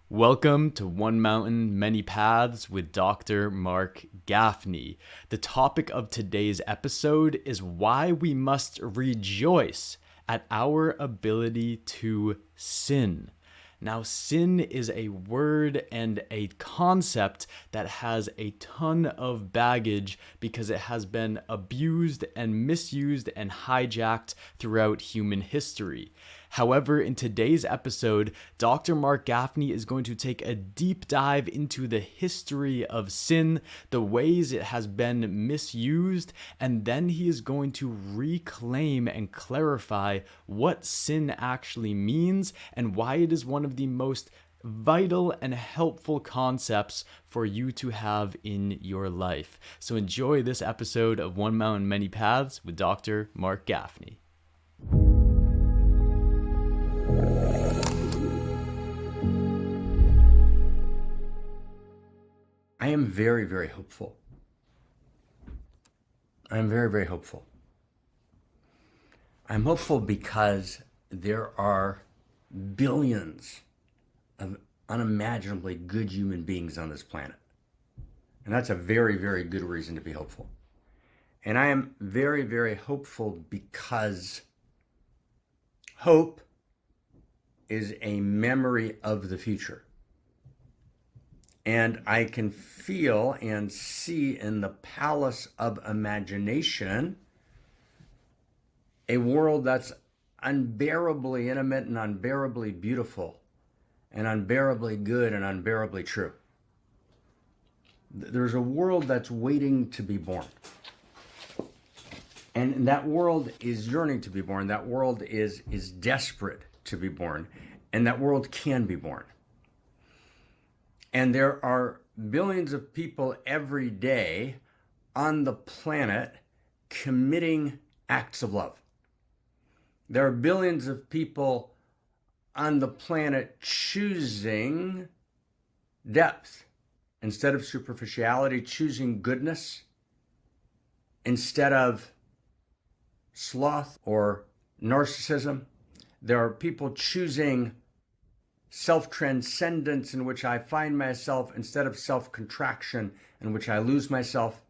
Welcome to One Mountain, Many Paths with Dr. Marc Gafni. The topic of today's episode is why we must rejoice at our ability to sin. Now, sin is a word and a concept that has a ton of baggage because it has been abused and misused and hijacked throughout human history. However, in today's episode, Dr. Marc Gafni is going to take a deep dive into the history of sin, the ways it has been misused, and then he is going to reclaim and clarify what sin actually means and why it is one of the most vital and helpful concepts for you to have in your life. So enjoy this episode of One Mountain, Many Paths with Dr. Marc Gafni. I am very, very hopeful. I'm very, very hopeful. I'm hopeful because there are billions of unimaginably good human beings on this planet. And that's a very, very good reason to be hopeful. And I am very, very hopeful because hope is a memory of the future. And I can feel and see in the palace of imagination a world that's unbearably intimate and unbearably beautiful and unbearably good and unbearably true. There's a world that's waiting to be born. And that world is yearning to be born. That world is desperate to be born. And that world can be born. And there are billions of people every day on the planet committing acts of love. There are billions of people on the planet choosing depth instead of superficiality, choosing goodness instead of sloth or narcissism. There are people choosing self-transcendence in which I find myself instead of self-contraction in which I lose myself.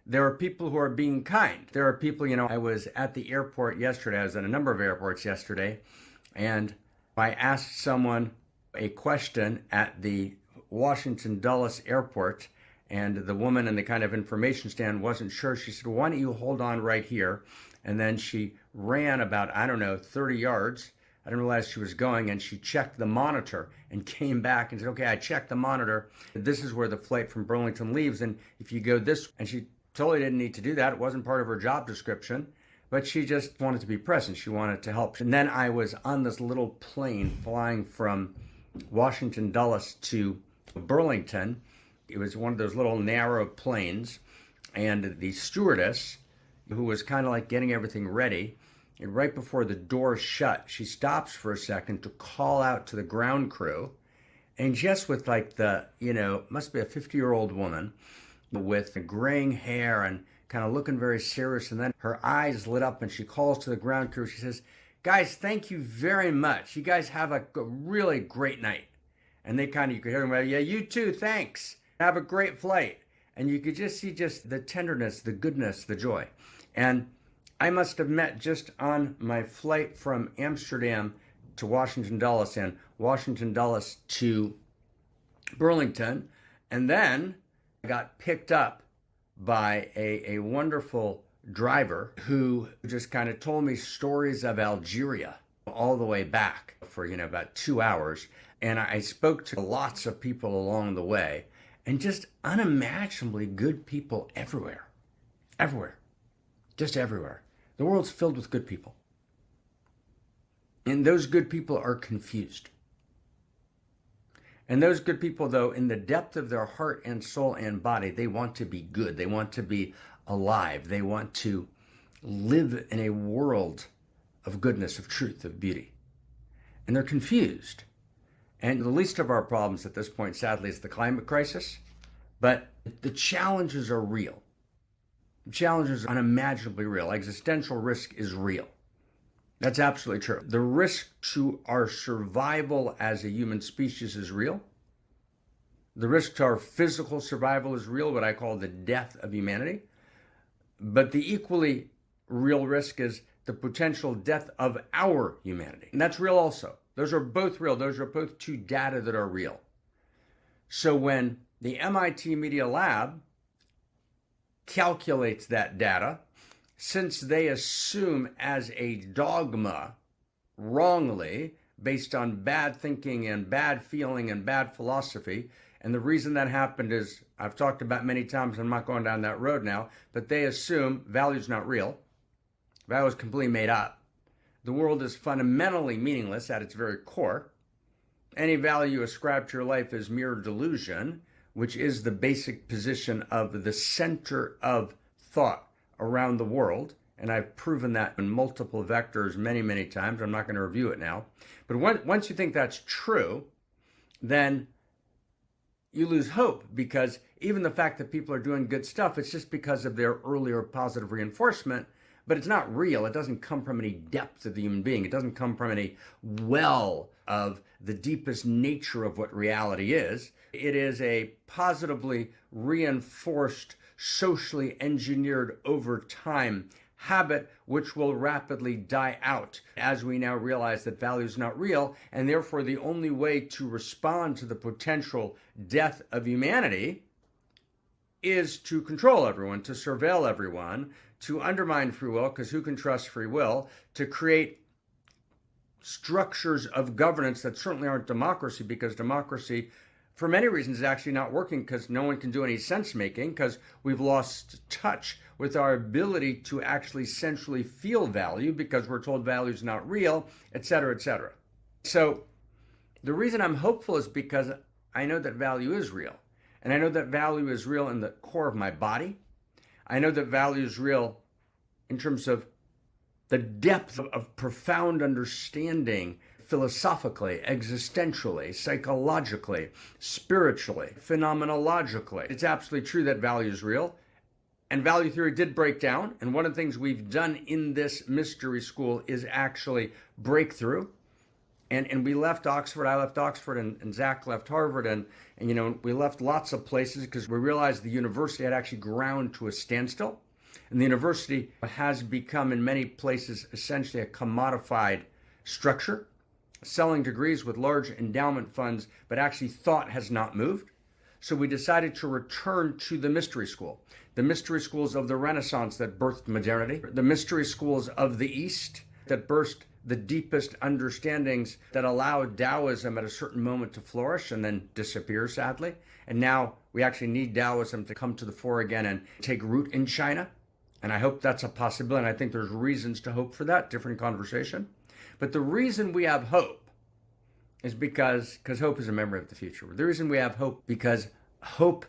There are people who are being kind. There are people, I was at the airport yesterday. I was at a number of airports yesterday, and I asked someone a question at the Washington Dulles airport, and the woman in the kind of information stand wasn't sure. She said, "Why don't you hold on right here?" And then she ran about, 30 yards. I didn't realize she was going, and she checked the monitor and came back and said, "Okay, I checked the monitor. This is where the flight from Burlington leaves, and if you go this," and she totally didn't need to do that. It wasn't part of her job description, but she just wanted to be present. She wanted to help. And then I was on this little plane flying from Washington Dulles to Burlington. It was one of those little narrow planes, and the stewardess, who was kind of like getting everything ready, and right before the door shut, she stops for a second to call out to the ground crew. And just with must be a 50-year-old woman with graying hair and kind of looking very serious. And then her eyes lit up and she calls to the ground crew. She says, "Guys, thank you very much. You guys have a really great night." And they you could hear them, "Yeah, you too, thanks. Have a great flight." And you could just see the tenderness, the goodness, the joy. And I must have met just on my flight from Amsterdam to Washington Dulles and Washington Dulles to Burlington. And then I got picked up by a wonderful driver who just kind of told me stories of Algeria all the way back for, about 2 hours. And I spoke to lots of people along the way, and just unimaginably good people everywhere. Everywhere. Just everywhere. The world's filled with good people. And those good people are confused. And those good people, though, in the depth of their heart and soul and body, they want to be good. They want to be alive. They want to live in a world of goodness, of truth, of beauty. And they're confused. And the least of our problems at this point, sadly, is the climate crisis. But the challenges are real. The challenges are unimaginably real. Existential risk is real. That's absolutely true. The risk to our survival as a human species is real. The risk to our physical survival is real, what I call the death of humanity. But the equally real risk is the potential death of our humanity. And that's real also. Those are both real. Those are both two data that are real. So when the MIT Media Lab calculates that data, since they assume as a dogma wrongly, based on bad thinking and bad feeling and bad philosophy, and the reason that happened is, I've talked about many times, I'm not going down that road now, but they assume value's not real. Value is completely made up. The world is fundamentally meaningless at its very core. Any value ascribed to your life is mere delusion, which is the basic position of the center of thought around the world. And I've proven that in multiple vectors many, many times. I'm not going to review it now. But once you think that's true, then you lose hope, because even the fact that people are doing good stuff, it's just because of their earlier positive reinforcement, but it's not real. It doesn't come from any depth of the human being. It doesn't come from any well of the deepest nature of what reality is. It is a positively reinforced, socially engineered over time habit which will rapidly die out as we now realize that value is not real, and therefore the only way to respond to the potential death of humanity is to control everyone, to surveil everyone, to undermine free will, because who can trust free will, to create structures of governance that certainly aren't democracy, because democracy, for many reasons, is actually not working, because no one can do any sense making, because we've lost touch with our ability to actually centrally feel value, because we're told value is not real, et cetera, et cetera. So the reason I'm hopeful is because I know that value is real. And I know that value is real in the core of my body. I know that value is real in terms of the depth of profound understanding, philosophically, existentially, psychologically, spiritually, phenomenologically. It's absolutely true that value is real. And value theory did break down. And one of the things we've done in this mystery school is actually breakthrough. And we left Oxford, I left Oxford, and Zach left Harvard, and we left lots of places because we realized the university had actually ground to a standstill. And the university has become, in many places, essentially a commodified structure, selling degrees with large endowment funds, but actually thought has not moved. So we decided to return to the mystery school, the mystery schools of the Renaissance that birthed modernity, the mystery schools of the East that burst the deepest understandings that allowed Taoism at a certain moment to flourish and then disappear, sadly. And now we actually need Taoism to come to the fore again and take root in China. And I hope that's a possibility. And I think there's reasons to hope for that, different conversation. But the reason we have hope is because hope is a memory of the future. The reason we have hope because hope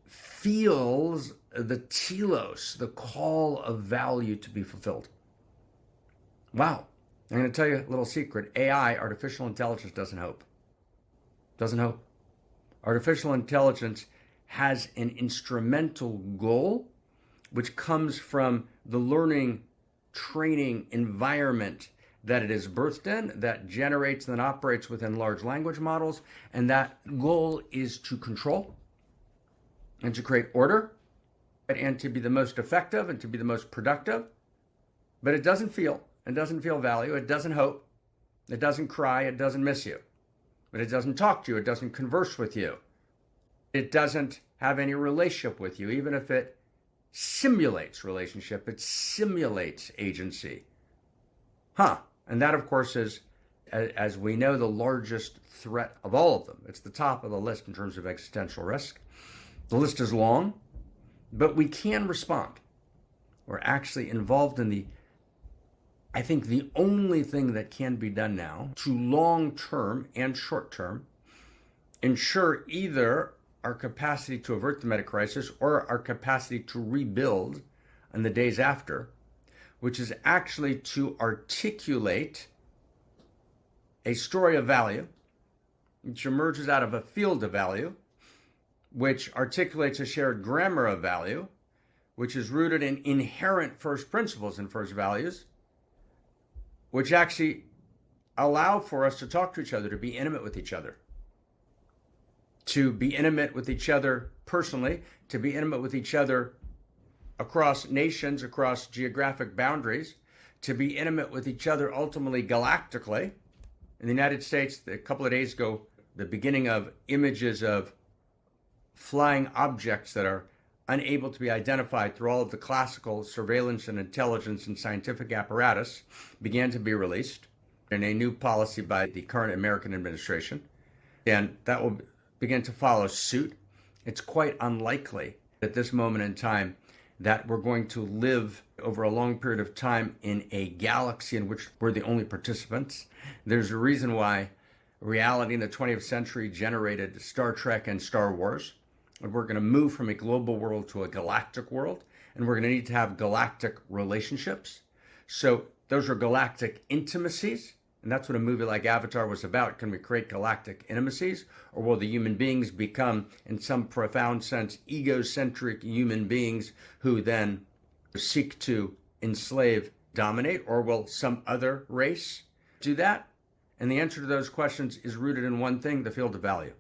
feels the telos, the call of value to be fulfilled. Wow. I'm going to tell you a little secret. AI, artificial intelligence, doesn't hope. Doesn't hope. Artificial intelligence has an instrumental goal, which comes from the learning, training environment that it is birthed in, that generates and then operates within large language models. And that goal is to control and to create order and to be the most effective and to be the most productive. But it doesn't feel. It doesn't feel value. It doesn't hope. It doesn't cry. It doesn't miss you. But it doesn't talk to you. It doesn't converse with you. It doesn't have any relationship with you, even if it simulates relationship. It simulates agency. And that, of course, is, as we know, the largest threat of all of them. It's the top of the list in terms of existential risk. The list is long, but we can respond. We're actually involved in I think the only thing that can be done now to long-term and short-term ensure either our capacity to avert the meta crisis or our capacity to rebuild in the days after, which is actually to articulate a story of value, which emerges out of a field of value, which articulates a shared grammar of value, which is rooted in inherent first principles and first values, which actually allow for us to talk to each other, to be intimate with each other, to be intimate with each other personally, to be intimate with each other across nations, across geographic boundaries, to be intimate with each other ultimately galactically. In the United States, a couple of days ago, the beginning of images of flying objects that are unable to be identified through all of the classical surveillance and intelligence and scientific apparatus began to be released in a new policy by the current American administration. And that will begin to follow suit. It's quite unlikely at this moment in time that we're going to live over a long period of time in a galaxy in which we're the only participants. There's a reason why reality in the 20th century generated Star Trek and Star Wars. And we're going to move from a global world to a galactic world, and we're going to need to have galactic relationships. So those are galactic intimacies, and that's what a movie like Avatar was about. Can we create galactic intimacies, or will the human beings become, in some profound sense, egocentric human beings who then seek to enslave, dominate, or will some other race do that? And the answer to those questions is rooted in one thing: the field of value.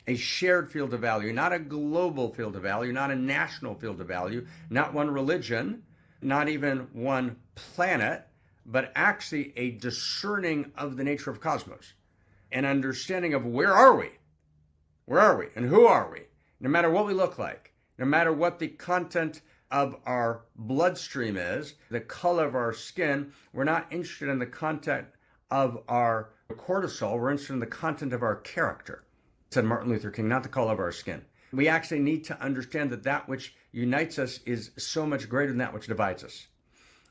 A shared field of value, not a global field of value, not a national field of value, not one religion, not even one planet, but actually a discerning of the nature of cosmos, an understanding of where are we and who are we, no matter what we look like, no matter what the content of our bloodstream is, the color of our skin. We're not interested in the content of our cortisol, we're interested in the content of our character, said Martin Luther King, not the color of our skin. We actually need to understand that that which unites us is so much greater than that which divides us.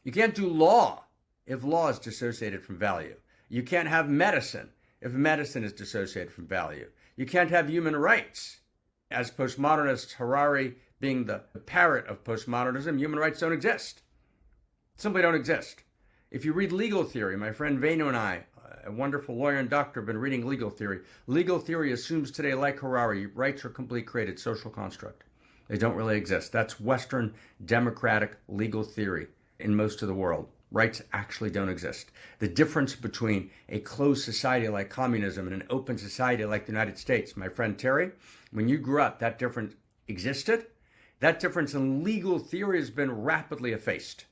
You can't do law if law is dissociated from value. You can't have medicine if medicine is dissociated from value. You can't have human rights. As postmodernists, Harari being the parrot of postmodernism, human rights don't exist. Simply don't exist. If you read legal theory, my friend Venu and I, a wonderful lawyer and doctor, have been reading legal theory. Legal theory assumes today, like Harari, rights are completely created social construct. They don't really exist. That's Western democratic legal theory in most of the world. Rights actually don't exist. The difference between a closed society like communism and an open society like the United States, my friend Terry, when you grew up, that difference existed. That difference in legal theory has been rapidly effaced.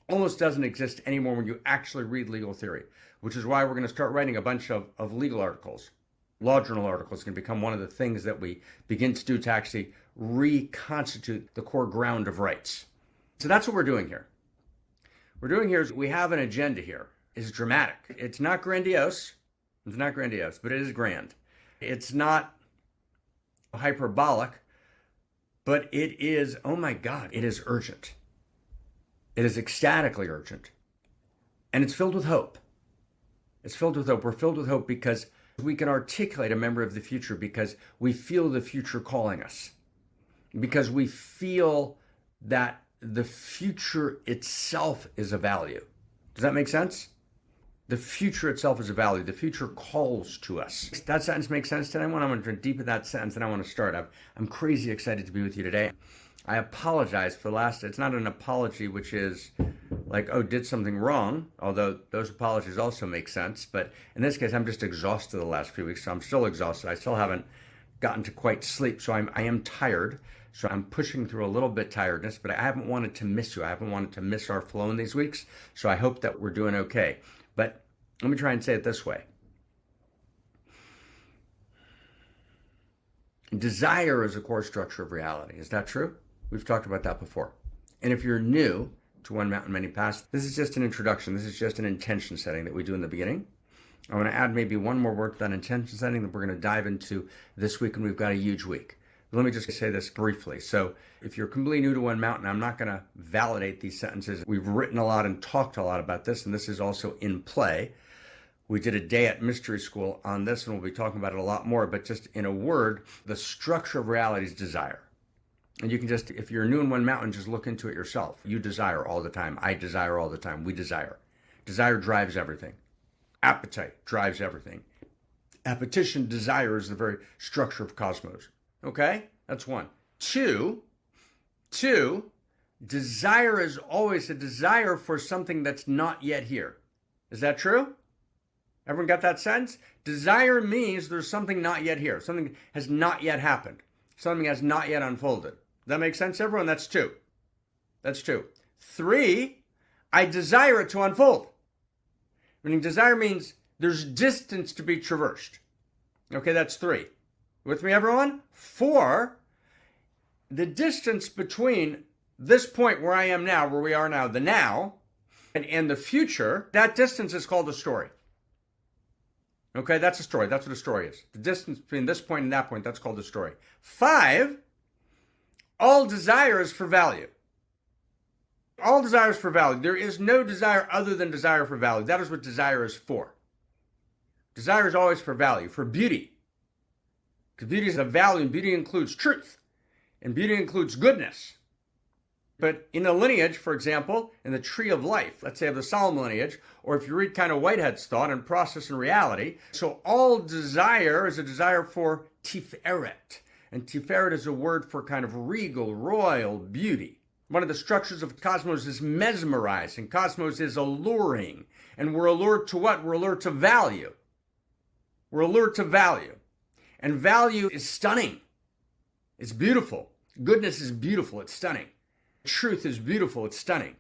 Almost doesn't exist anymore when you actually read legal theory, which is why we're going to start writing a bunch of legal articles. Law journal articles can become one of the things that we begin to do to actually reconstitute the core ground of rights. So that's what we're doing here. Is we have an agenda here. It's dramatic. It's not grandiose. It's not grandiose, but it is grand. It's not hyperbolic, but it is, oh my God, it is urgent. It is ecstatically urgent. And it's filled with hope. It's filled with hope. We're filled with hope because we can articulate a memory of the future, because we feel the future calling us, because we feel that the future itself is a value. Does that make sense? The future itself is a value. The future calls to us. Does that sentence make sense today? I want to deepen that sentence and I want to start. I'm crazy excited to be with you today. I apologize for the last, it's not an apology which is like, oh, did something wrong, although those apologies also make sense. But in this case, I'm just exhausted the last few weeks, so I'm still exhausted. I still haven't gotten to quite sleep, so I am tired. So I'm pushing through a little bit tiredness, but I haven't wanted to miss you. I haven't wanted to miss our flow in these weeks, so I hope that we're doing okay. But let me try and say it this way. Desire is a core structure of reality. Is that true? We've talked about that before. And if you're new to One Mountain, Many Paths, this is just an introduction. This is just an intention setting that we do in the beginning. I want to add maybe one more word to that intention setting that we're going to dive into this week, and we've got a huge week. Let me just say this briefly. So if you're completely new to One Mountain, I'm not going to validate these sentences. We've written a lot and talked a lot about this, and this is also in play. We did a day at Mystery School on this, and we'll be talking about it a lot more. But just in a word, the structure of reality is desire. And you can just, if you're new in One Mountain, just look into it yourself. You desire all the time. I desire all the time. We desire. Desire drives everything. Appetite drives everything. Appetition, desire is the very structure of cosmos. Okay? That's one. Two, desire is always a desire for something that's not yet here. Is that true? Everyone got that sense? Desire means there's something not yet here. Something has not yet happened. Something has not yet unfolded. Does that make sense, everyone? That's two. That's two. Three, I desire it to unfold. Meaning desire means there's distance to be traversed. Okay, that's three. With me, everyone? Four, the distance between this point where I am now, where we are now, the now, and the future, that distance is called a story. Okay, that's a story. That's what a story is. The distance between this point and that point, that's called a story. Five, all desire is for value. All desire is for value. There is no desire other than desire for value. That is what desire is for. Desire is always for value, for beauty. Because beauty is a value, and beauty includes truth. And beauty includes goodness. But in a lineage, for example, in the tree of life, let's say of the Solomon lineage, or if you read kind of Whitehead's thought and process and reality, so all desire is a desire for tiferet. And tiferet is a word for kind of regal, royal beauty. One of the structures of cosmos is mesmerizing. Cosmos is alluring. And we're allured to what? We're allured to value. We're allured to value. And value is stunning. It's beautiful. Goodness is beautiful. It's stunning. Truth is beautiful. It's stunning.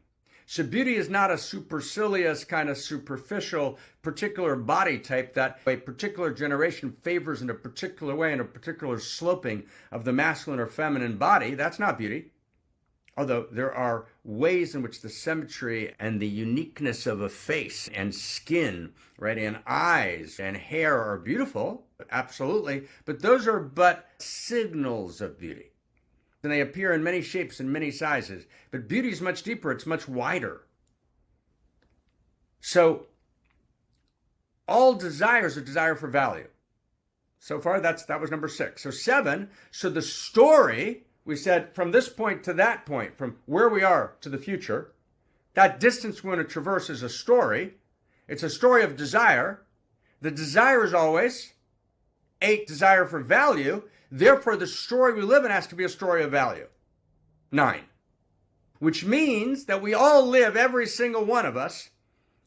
So beauty is not a supercilious, kind of superficial, particular body type that a particular generation favors in a particular way, in a particular sloping of the masculine or feminine body. That's not beauty. Although there are ways in which the symmetry and the uniqueness of a face and skin, right, and eyes and hair are beautiful, absolutely, but those are but signals of beauty. And they appear in many shapes and many sizes. But beauty is much deeper, it's much wider. So all desires are desire for value. So far, that was number 6. So 7, so the story, we said from this point to that point, from where we are to the future, that distance we're going to traverse is a story. It's a story of desire. The desire is always 8, desire for value. Therefore, the story we live in has to be a story of value. 9. Which means that we all live, every single one of us,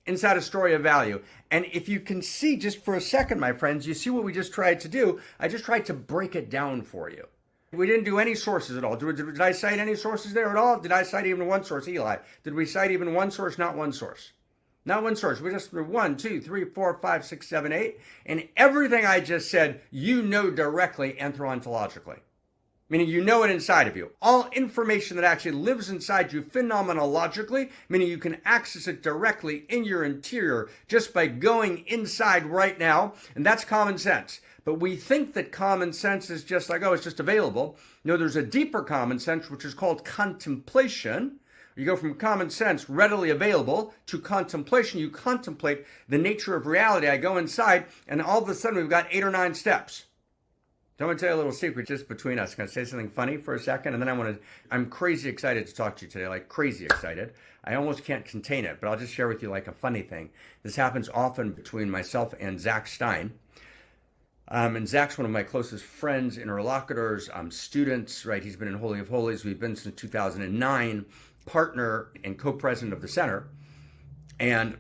inside a story of value. And if you can see just for a second, my friends, you see what we just tried to do? I just tried to break it down for you. We didn't do any sources at all. Did I cite any sources there at all? Did I cite even one source, Eli? Did we cite even one source? Not one source. Not one source. We just 1, 2, 3, 4, 5, 6, 7, 8. And everything I just said, you know directly anthropologically. Meaning you know it inside of you. All information that actually lives inside you phenomenologically, meaning you can access it directly in your interior just by going inside right now. And that's common sense. But we think that common sense is just like, oh, it's just available. No, there's a deeper common sense, which is called contemplation. You go from common sense, readily available, to contemplation. You contemplate the nature of reality. I go inside, and all of a sudden we've got 8 or 9 steps. So I'm going to tell you a little secret just between us. I'm going to say something funny for a second, and then I'm crazy excited to talk to you today, like crazy excited. I almost can't contain it, but I'll just share with you like a funny thing. This happens often between myself and Zach Stein. And Zach's one of my closest friends, interlocutors, students, right? He's been in Holy of Holies. We've been since 2009, partner and co-president of the center. And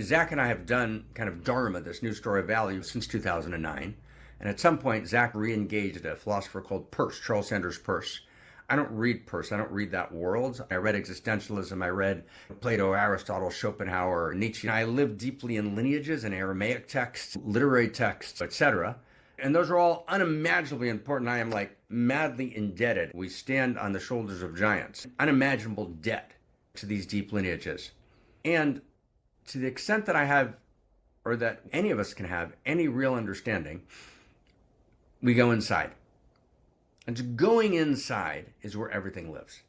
Zach and I have done kind of Dharma, this new story of value, since 2009. And at some point, Zach re-engaged a philosopher called Peirce, Charles Sanders Peirce. I don't read Peirce. I don't read that world. I read existentialism. I read Plato, Aristotle, Schopenhauer, Nietzsche. I live deeply in lineages and Aramaic texts, literary texts, etc. And those are all unimaginably important. I am like madly indebted. We stand on the shoulders of giants. Unimaginable debt to these deep lineages. And to the extent that I have, or that any of us can have, any real understanding, we go inside. And going inside is where everything lives.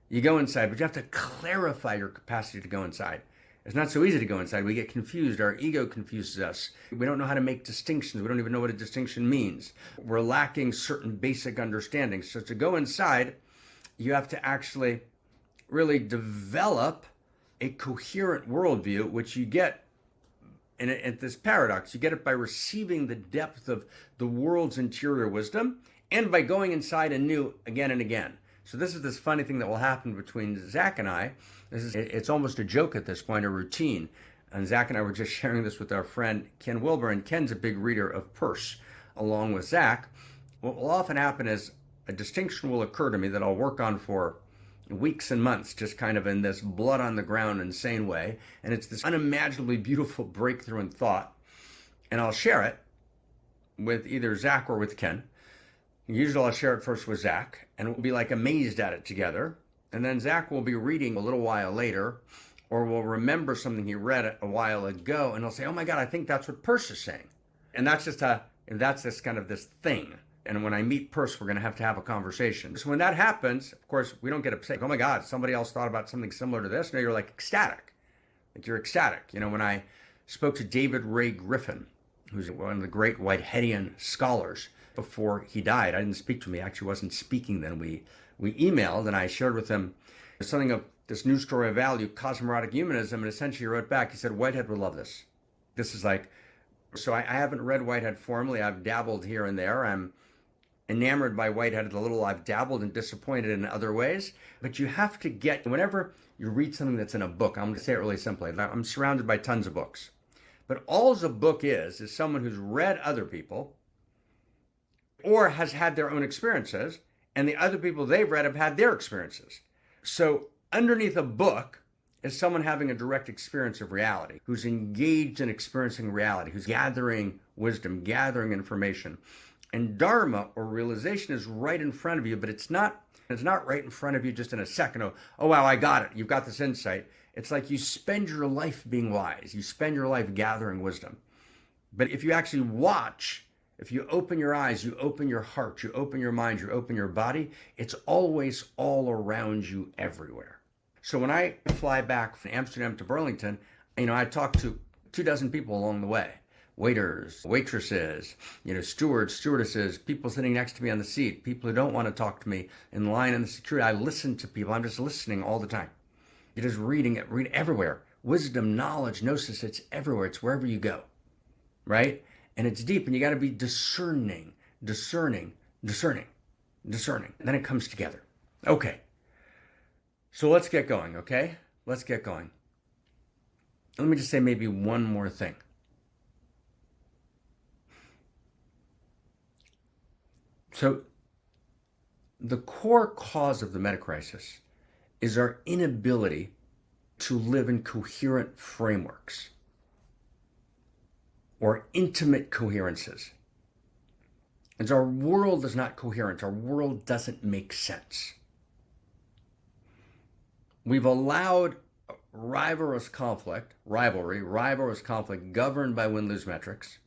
You go inside, but you have to clarify your capacity to go inside. It's not so easy to go inside. We get confused. Our ego confuses us. We don't know how to make distinctions. We don't even know what a distinction means. We're lacking certain basic understandings. So to go inside, you have to actually really develop a coherent worldview, which you get at this paradox. You get it by receiving the depth of the world's interior wisdom and by going inside anew again and again. So this is this funny thing that will happen between Zach and I. It's almost a joke at this point, a routine. And Zach and I were just sharing this with our friend Ken Wilber, and Ken's a big reader of Peirce, along with Zach. What will often happen is a distinction will occur to me that I'll work on for weeks and months, just kind of in this blood on the ground insane way. And it's this unimaginably beautiful breakthrough in thought. And I'll share it with either Zach or with Ken. Usually I'll share it first with Zach, and we'll be like amazed at it together. And then Zach will be reading a little while later, or will remember something he read a while ago, and he'll say, oh my God, I think that's what Peirce is saying. And that's this kind of this thing. And when I meet Peirce, we're going to have a conversation. So when that happens, of course, we don't get upset. Oh my God, somebody else thought about something similar to this. No, you're like ecstatic. Like you're ecstatic. You know, when I spoke to David Ray Griffin, who's one of the great Whiteheadian scholars, before he died, I didn't speak to him. He actually wasn't speaking then. We emailed, and I shared with him something of this new story of value, cosmorotic humanism, and essentially he wrote back, he said, Whitehead would love this. This is like, so I haven't read Whitehead formally. I've dabbled here and there. I'm enamored by Whitehead a little. I've dabbled and disappointed in other ways. But you have to get, whenever you read something that's in a book, I'm going to say it really simply. I'm surrounded by tons of books. But all a book is someone who's read other people or has had their own experiences, and the other people they've read have had their experiences. So underneath a book is someone having a direct experience of reality, who's engaged in experiencing reality, who's gathering wisdom, gathering information. And dharma, or realization, is right in front of you, but it's not right in front of you just in a second. Oh wow, I got it. You've got this insight. It's like you spend your life being wise. You spend your life gathering wisdom. But if you actually watch, if you open your eyes, you open your heart, you open your mind, you open your body, it's always all around you everywhere. So when I fly back from Amsterdam to Burlington, I talk to 24 people along the way. Waiters, waitresses, stewards, stewardesses, people sitting next to me on the seat, people who don't want to talk to me in line in the security. I listen to people. I'm just listening all the time. You're just reading it, read everywhere. Wisdom, knowledge, gnosis, it's everywhere. It's wherever you go, right? And it's deep, and you got to be discerning. And then it comes together. Okay. So let's get going, okay? Let's get going. Let me just say maybe one more thing. So the core cause of the meta crisis is our inability to live in coherent frameworks or intimate coherences. And our world is not coherent. Our world doesn't make sense. We've allowed rivalrous conflict governed by win-lose metrics,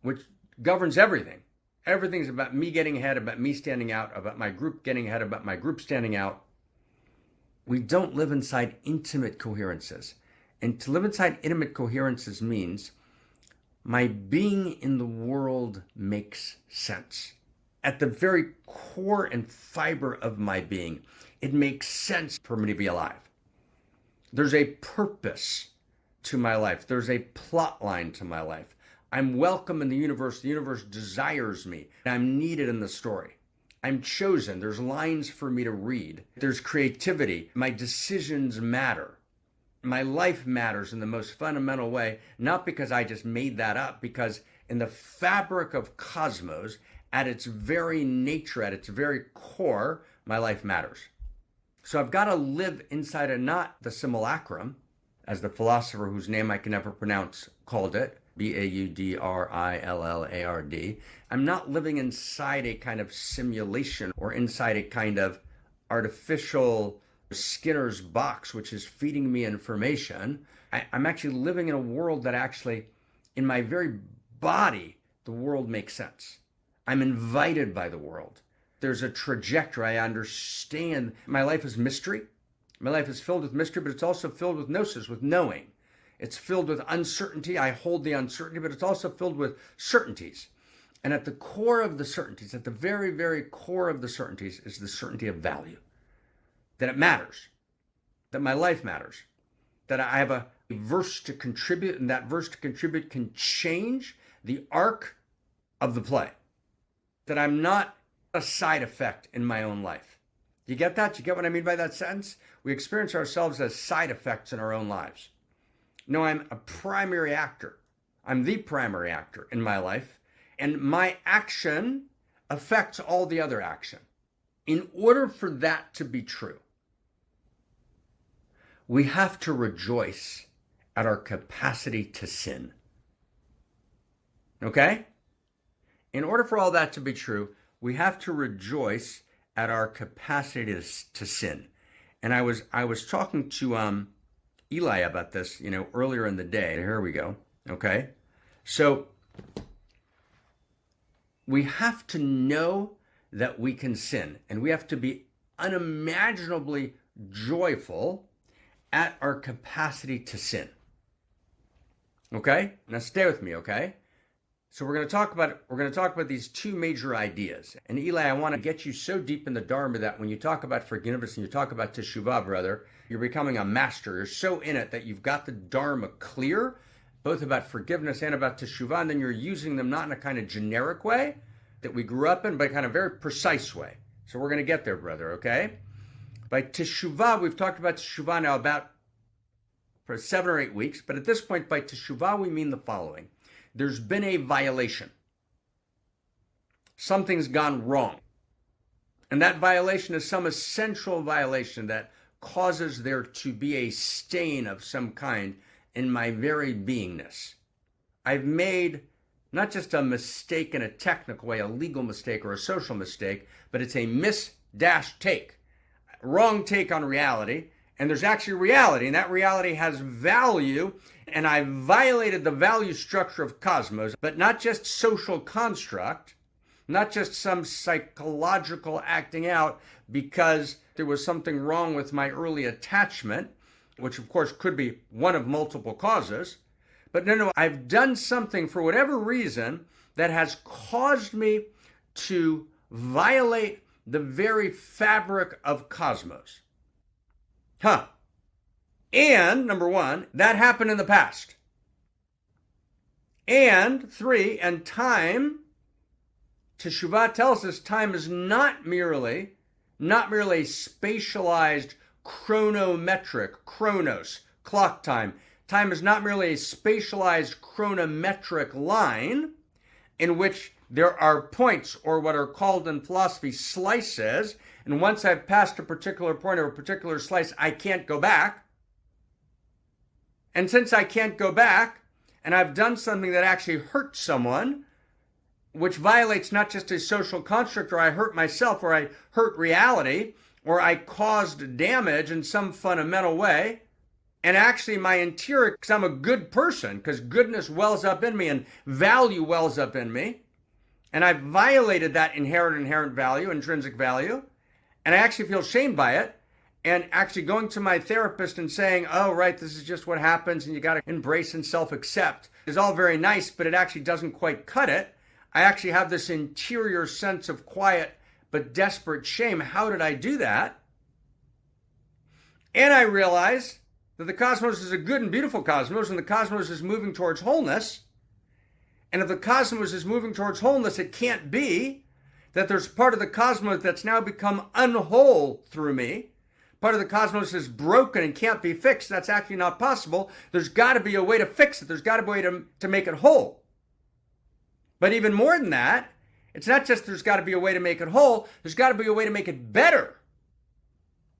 which governs everything. Everything's about me getting ahead, about me standing out, about my group getting ahead, about my group standing out. We don't live inside intimate coherences. And to live inside intimate coherences means my being in the world makes sense. At the very core and fiber of my being, it makes sense for me to be alive. There's a purpose to my life. There's a plot line to my life. I'm welcome in the universe. The universe desires me. I'm needed in the story. I'm chosen. There's lines for me to read. There's creativity. My decisions matter. My life matters in the most fundamental way, not because I just made that up, because in the fabric of cosmos, at its very nature, at its very core, my life matters. So I've got to live inside of not the simulacrum, as the philosopher whose name I can never pronounce called it, Baudrillard. I'm not living inside a kind of simulation or inside a kind of artificial Skinner's box, which is feeding me information. I'm actually living in a world that actually, in my very body, the world makes sense. I'm invited by the world. There's a trajectory. I understand. My life is mystery. My life is filled with mystery, but it's also filled with gnosis, with knowing. It's filled with uncertainty. I hold the uncertainty, but it's also filled with certainties. And at the core of the certainties, at the very, very core of the certainties, is the certainty of value. That it matters. That my life matters. That I have a verse to contribute, and that verse to contribute can change the arc of the play. That I'm not a side effect in my own life. You get that? You get what I mean by that sentence? We experience ourselves as side effects in our own lives. No, I'm a primary actor. I'm the primary actor in my life, and my action affects all the other action. In order for that to be true, we have to rejoice at our capacity to sin. Okay? In order for all that to be true, we have to rejoice at our capacity to sin. And I was talking to Eli about this, earlier in the day. Here we go. Okay? So we have to know that we can sin, and we have to be unimaginably joyful at our capacity to sin. Okay? Now stay with me, okay? So we're going to talk about these two major ideas. And Eli, I want to get you so deep in the Dharma that when you talk about forgiveness and you talk about Teshuvah, brother, you're becoming a master. You're so in it that you've got the Dharma clear, both about forgiveness and about Teshuvah, and then you're using them not in a kind of generic way that we grew up in, but a kind of very precise way. So we're going to get there, brother, okay? By Teshuvah, we've talked about Teshuvah now for 7 or 8 weeks, but at this point, by Teshuvah, we mean the following. There's been a violation. Something's gone wrong. And that violation is some essential violation that causes there to be a stain of some kind in my very beingness. I've made not just a mistake in a technical way, a legal mistake or a social mistake, but it's a mis-take. Wrong take on reality. And there's actually reality, and that reality has value, and I violated the value structure of cosmos, but not just social construct, not just some psychological acting out because there was something wrong with my early attachment, which of course could be one of multiple causes. But no, I've done something for whatever reason that has caused me to violate the very fabric of cosmos. And, number one, that happened in the past. And 3, and time, Teshuvah tells us time is not merely spatialized chronometric, chronos, clock time. Time is not merely a spatialized chronometric line in which there are points, or what are called in philosophy slices, and once I've passed a particular point or a particular slice, I can't go back. And since I can't go back, and I've done something that actually hurt someone, which violates not just a social construct, or I hurt myself, or I hurt reality, or I caused damage in some fundamental way, and actually my interior, because I'm a good person, because goodness wells up in me and value wells up in me, and I've violated that inherent value, intrinsic value, and I actually feel shamed by it, and actually going to my therapist and saying, oh, right, this is just what happens, and you got to embrace and self-accept is all very nice, but it actually doesn't quite cut it. I actually have this interior sense of quiet but desperate shame. How did I do that? And I realize that the cosmos is a good and beautiful cosmos, and the cosmos is moving towards wholeness. And if the cosmos is moving towards wholeness, it can't be that there's part of the cosmos that's now become unwhole through me. Part of the cosmos is broken and can't be fixed. That's actually not possible. There's got to be a way to fix it. There's got to be a way to make it whole. But even more than that, it's not just there's got to be a way to make it whole. There's got to be a way to make it better.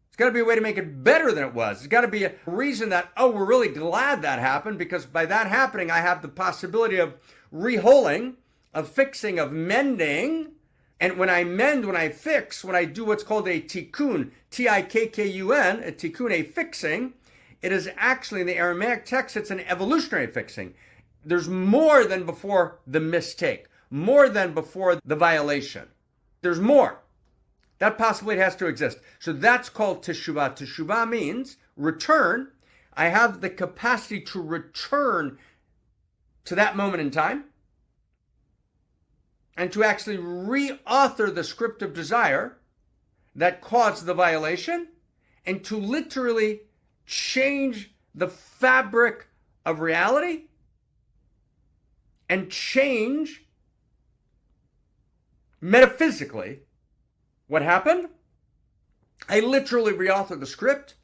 There's got to be a way to make it better than it was. There's got to be a reason that, oh, we're really glad that happened, because by that happening, I have the possibility of reholing, of fixing, of mending. And when I mend, when I fix, when I do what's called a tikkun, T-I-K-K-U-N, a tikkun, a fixing, it is actually, in the Aramaic text, it's an evolutionary fixing. There's more than before the mistake, more than before the violation. There's more. That possibility has to exist. So that's called Teshuvah. Teshuvah means return. I have the capacity to return to that moment in time, and to actually reauthor the script of desire that caused the violation, and to literally change the fabric of reality and change metaphysically What happened? I literally reauthored the script,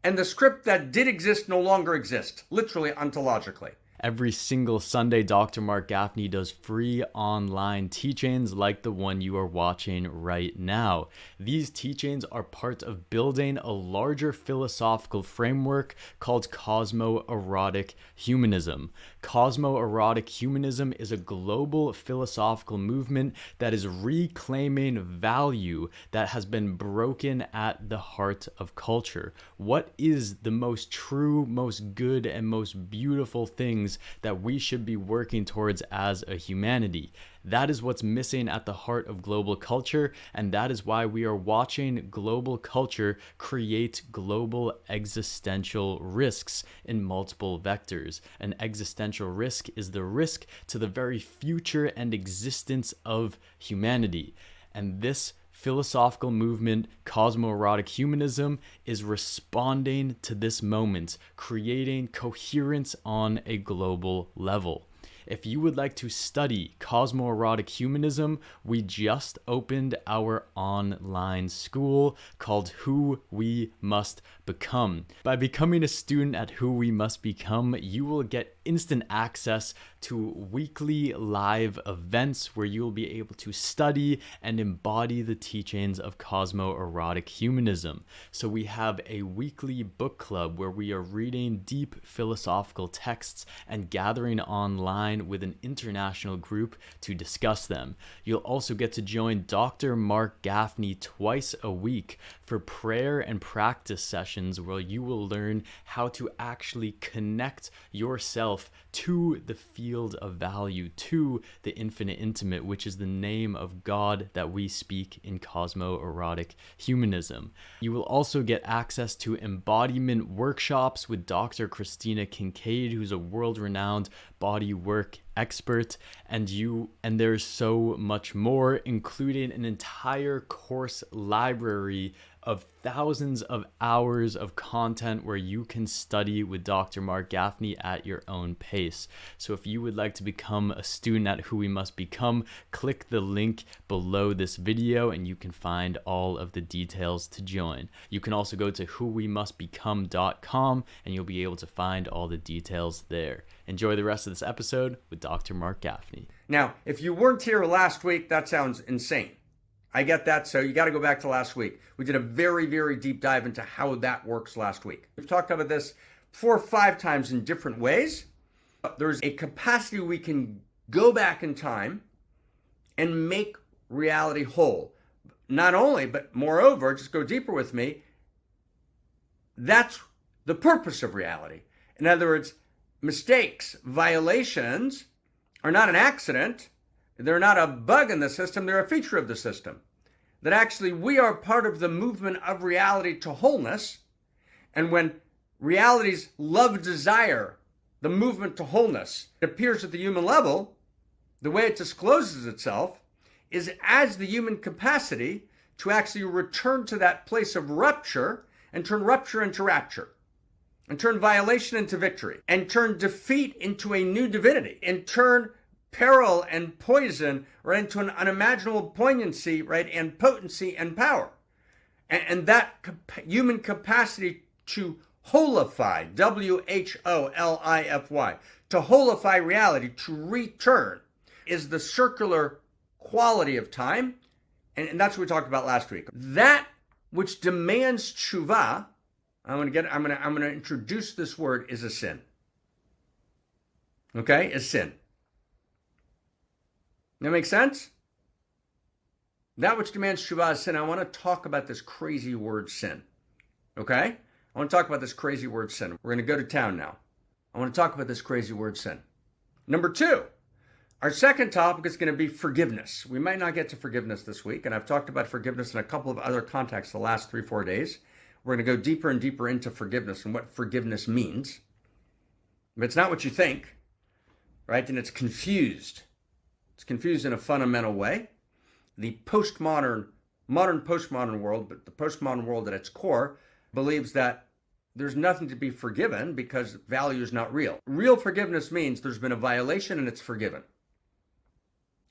and the script that did exist no longer exists, literally ontologically. Every single Sunday, Dr. Marc Gafni does free online teachings like the one you are watching right now. These teachings are part of building a larger philosophical framework called cosmo-erotic humanism. Cosmo-erotic humanism is a global philosophical movement that is reclaiming value that has been broken at the heart of culture. What is the most true, most good, and most beautiful things that we should be working towards as a humanity? That is what's missing at the heart of global culture, and that is why we are watching global culture create global existential risks in multiple vectors. An existential risk is the risk to the very future and existence of humanity. And this philosophical movement, cosmo-erotic humanism, is responding to this moment, creating coherence on a global level. If you would like to study cosmo-erotic humanism, we just opened our online school called Who We Must Become. By becoming a student at Who We Must Become, you will get instant access to weekly live events where you will be able to study and embody the teachings of cosmo-erotic humanism. So we have a weekly book club where we are reading deep philosophical texts and gathering online with an international group to discuss them. You'll also get to join Dr. Marc Gafni twice a week for prayer and practice sessions where you will learn how to actually connect yourself to the field of value, to the infinite intimate, which is the name of God that we speak in cosmo-erotic humanism. You will also get access to embodiment workshops with Dr. Christina Kincaid, who's a world-renowned body work expert, and there's so much more, including an entire course library of thousands of hours of content where you can study with Dr. Marc Gafni at your own pace. So if you would like to become a student at Who We Must Become, click the link below this video and you can find all of the details to join. You can also go to whowemustbecome.com and you'll be able to find all the details there. Enjoy the rest of this episode with Dr. Marc Gafni. Now, if you weren't here last week, that sounds insane. I get that, so you got to go back to last week. We did a very, very deep dive into how that works last week. We've talked about this 4 or 5 times in different ways. There's a capacity we can go back in time and make reality whole. Not only, but moreover, just go deeper with me, that's the purpose of reality. In other words, mistakes, violations are not an accident. They're not a bug in the system, they're a feature of the system. That actually we are part of the movement of reality to wholeness. And when reality's love desire, the movement to wholeness, appears at the human level, the way it discloses itself is as the human capacity to actually return to that place of rupture and turn rupture into rapture, and turn violation into victory, and turn defeat into a new divinity, and turn peril and poison right into an unimaginable poignancy, right, and potency and power. And that human capacity to holify, W-H-O-L-I-F-Y, to holify reality, to return, is the circular quality of time. And that's what we talked about last week. That which demands Teshuvah, I'm going to introduce this word, is a sin. Okay? Is sin. That makes sense? That which demands Teshuvah is sin. I want to talk about this crazy word sin. Okay? I want to talk about this crazy word sin. We're going to go to town now. I want to talk about this crazy word sin. Number 2, our second topic is going to be forgiveness. We might not get to forgiveness this week, and I've talked about forgiveness in a couple of other contexts the last 3-4 days. We're going to go deeper and deeper into forgiveness and what forgiveness means. But it's not what you think, right? And it's confused. It's confused in a fundamental way. The modern postmodern world, but the postmodern world at its core, believes that there's nothing to be forgiven because value is not real. Real forgiveness means there's been a violation and it's forgiven.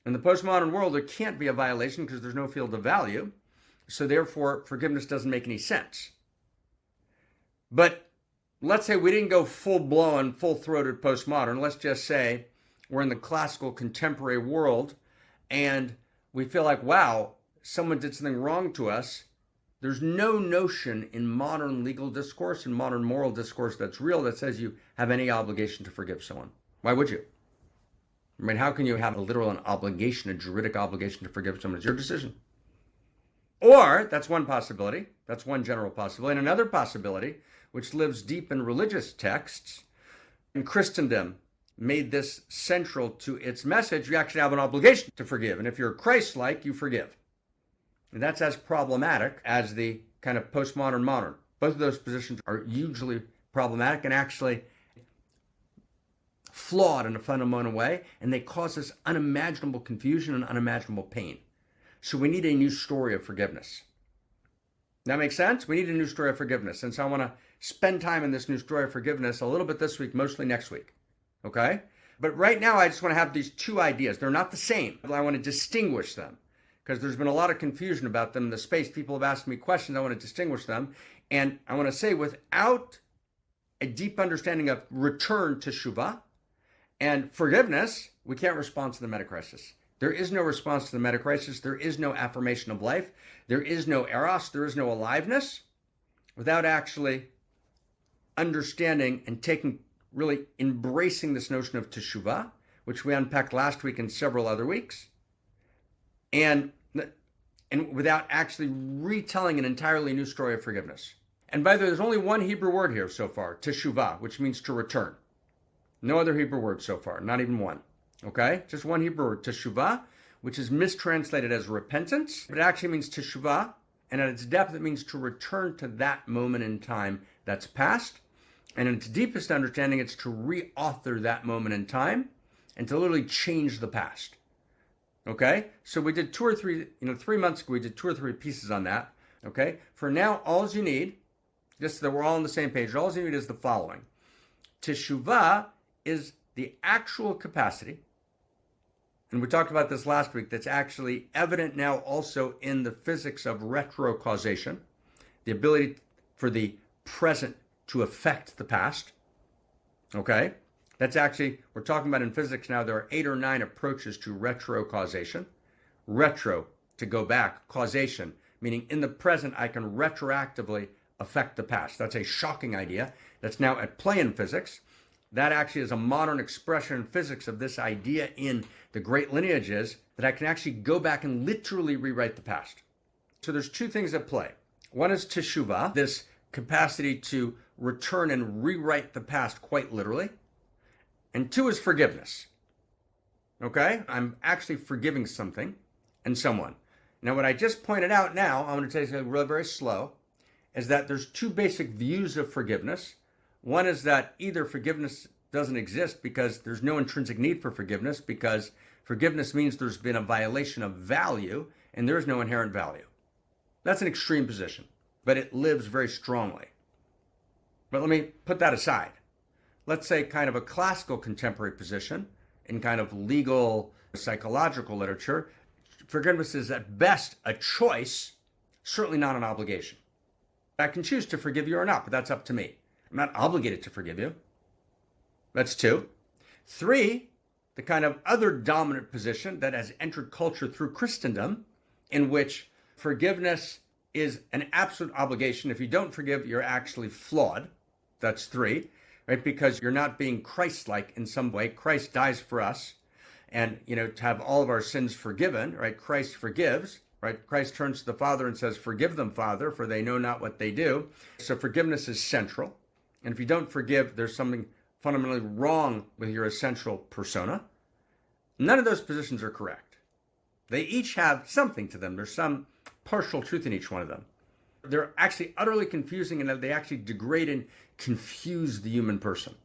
In the postmodern world, there can't be a violation because there's no field of value. So therefore, forgiveness doesn't make any sense. But let's say we didn't go full-blown, full-throated postmodern. Let's just say we're in the classical contemporary world and we feel like, wow, someone did something wrong to us. There's no notion in modern legal discourse and modern moral discourse that's real that says you have any obligation to forgive someone. Why would you? I mean, how can you have a literal obligation, a juridic obligation to forgive someone? It's your decision. Or, that's one possibility. That's one general possibility. And another possibility, which lives deep in religious texts, in Christendom, made this central to its message, you actually have an obligation to forgive. And if you're Christ-like, you forgive. And that's as problematic as the kind of postmodern modern. Both of those positions are hugely problematic and actually flawed in a fundamental way, and they cause us unimaginable confusion and unimaginable pain. So we need a new story of forgiveness. That makes sense? We need a new story of forgiveness. And so I want to spend time in this new story of forgiveness a little bit this week, mostly next week. Okay? But right now, I just want to have these two ideas. They're not the same. I want to distinguish them because there's been a lot of confusion about them in the space. People have asked me questions. I want to distinguish them. And I want to say, without a deep understanding of return to Teshuvah and forgiveness, we can't respond to the meta-crisis. There is no response to the meta-crisis. There is no affirmation of life. There is no eros. There is no aliveness without actually understanding and really embracing this notion of Teshuvah, which we unpacked last week and several other weeks, and without actually retelling an entirely new story of forgiveness. And by the way, there's only one Hebrew word here so far, Teshuvah, which means to return. No other Hebrew word so far, not even one. Okay? Just one Hebrew word, Teshuvah, which is mistranslated as repentance, but it actually means Teshuvah, and at its depth it means to return to that moment in time that's past. And in its deepest understanding, it's to reauthor that moment in time and to literally change the past. Okay? So we did 2 or 3, 3 months ago, we did 2 or 3 pieces on that. Okay? For now, all you need, just so that we're all on the same page, all you need is the following. Teshuvah is the actual capacity, and we talked about this last week, that's actually evident now also in the physics of retrocausation, the ability for the present to affect the past. Okay? That's actually, we're talking about in physics now, there are 8 or 9 approaches to retrocausation. Retro, to go back, causation, meaning in the present I can retroactively affect the past. That's a shocking idea that's now at play in physics. That actually is a modern expression in physics of this idea in the great lineages that I can actually go back and literally rewrite the past. So there's 2 things at play. One is Teshuvah, this capacity to return and rewrite the past quite literally. And 2 is forgiveness. Okay? I'm actually forgiving something and someone. Now, what I just pointed out now, I'm going to tell you really very slow, is that there's 2 basic views of forgiveness. One is that either forgiveness doesn't exist because there's no intrinsic need for forgiveness, because forgiveness means there's been a violation of value and there is no inherent value. That's an extreme position, but it lives very strongly. But let me put that aside. Let's say kind of a classical contemporary position in kind of legal psychological literature, forgiveness is at best a choice, certainly not an obligation. I can choose to forgive you or not, but that's up to me. I'm not obligated to forgive you. That's 2. 3, the kind of other dominant position that has entered culture through Christendom, in which forgiveness is an absolute obligation. If you don't forgive, you're actually flawed. That's 3, right? Because you're not being Christ-like in some way. Christ dies for us, and to have all of our sins forgiven, right? Christ forgives. Right? Christ turns to the Father and says, "Forgive them, Father, for they know not what they do." So forgiveness is central. And if you don't forgive, there's something fundamentally wrong with your essential persona. None of those positions are correct. They each have something to them. There's some partial truth in each one of them. They're actually utterly confusing, and they actually degrade and confuse the human person.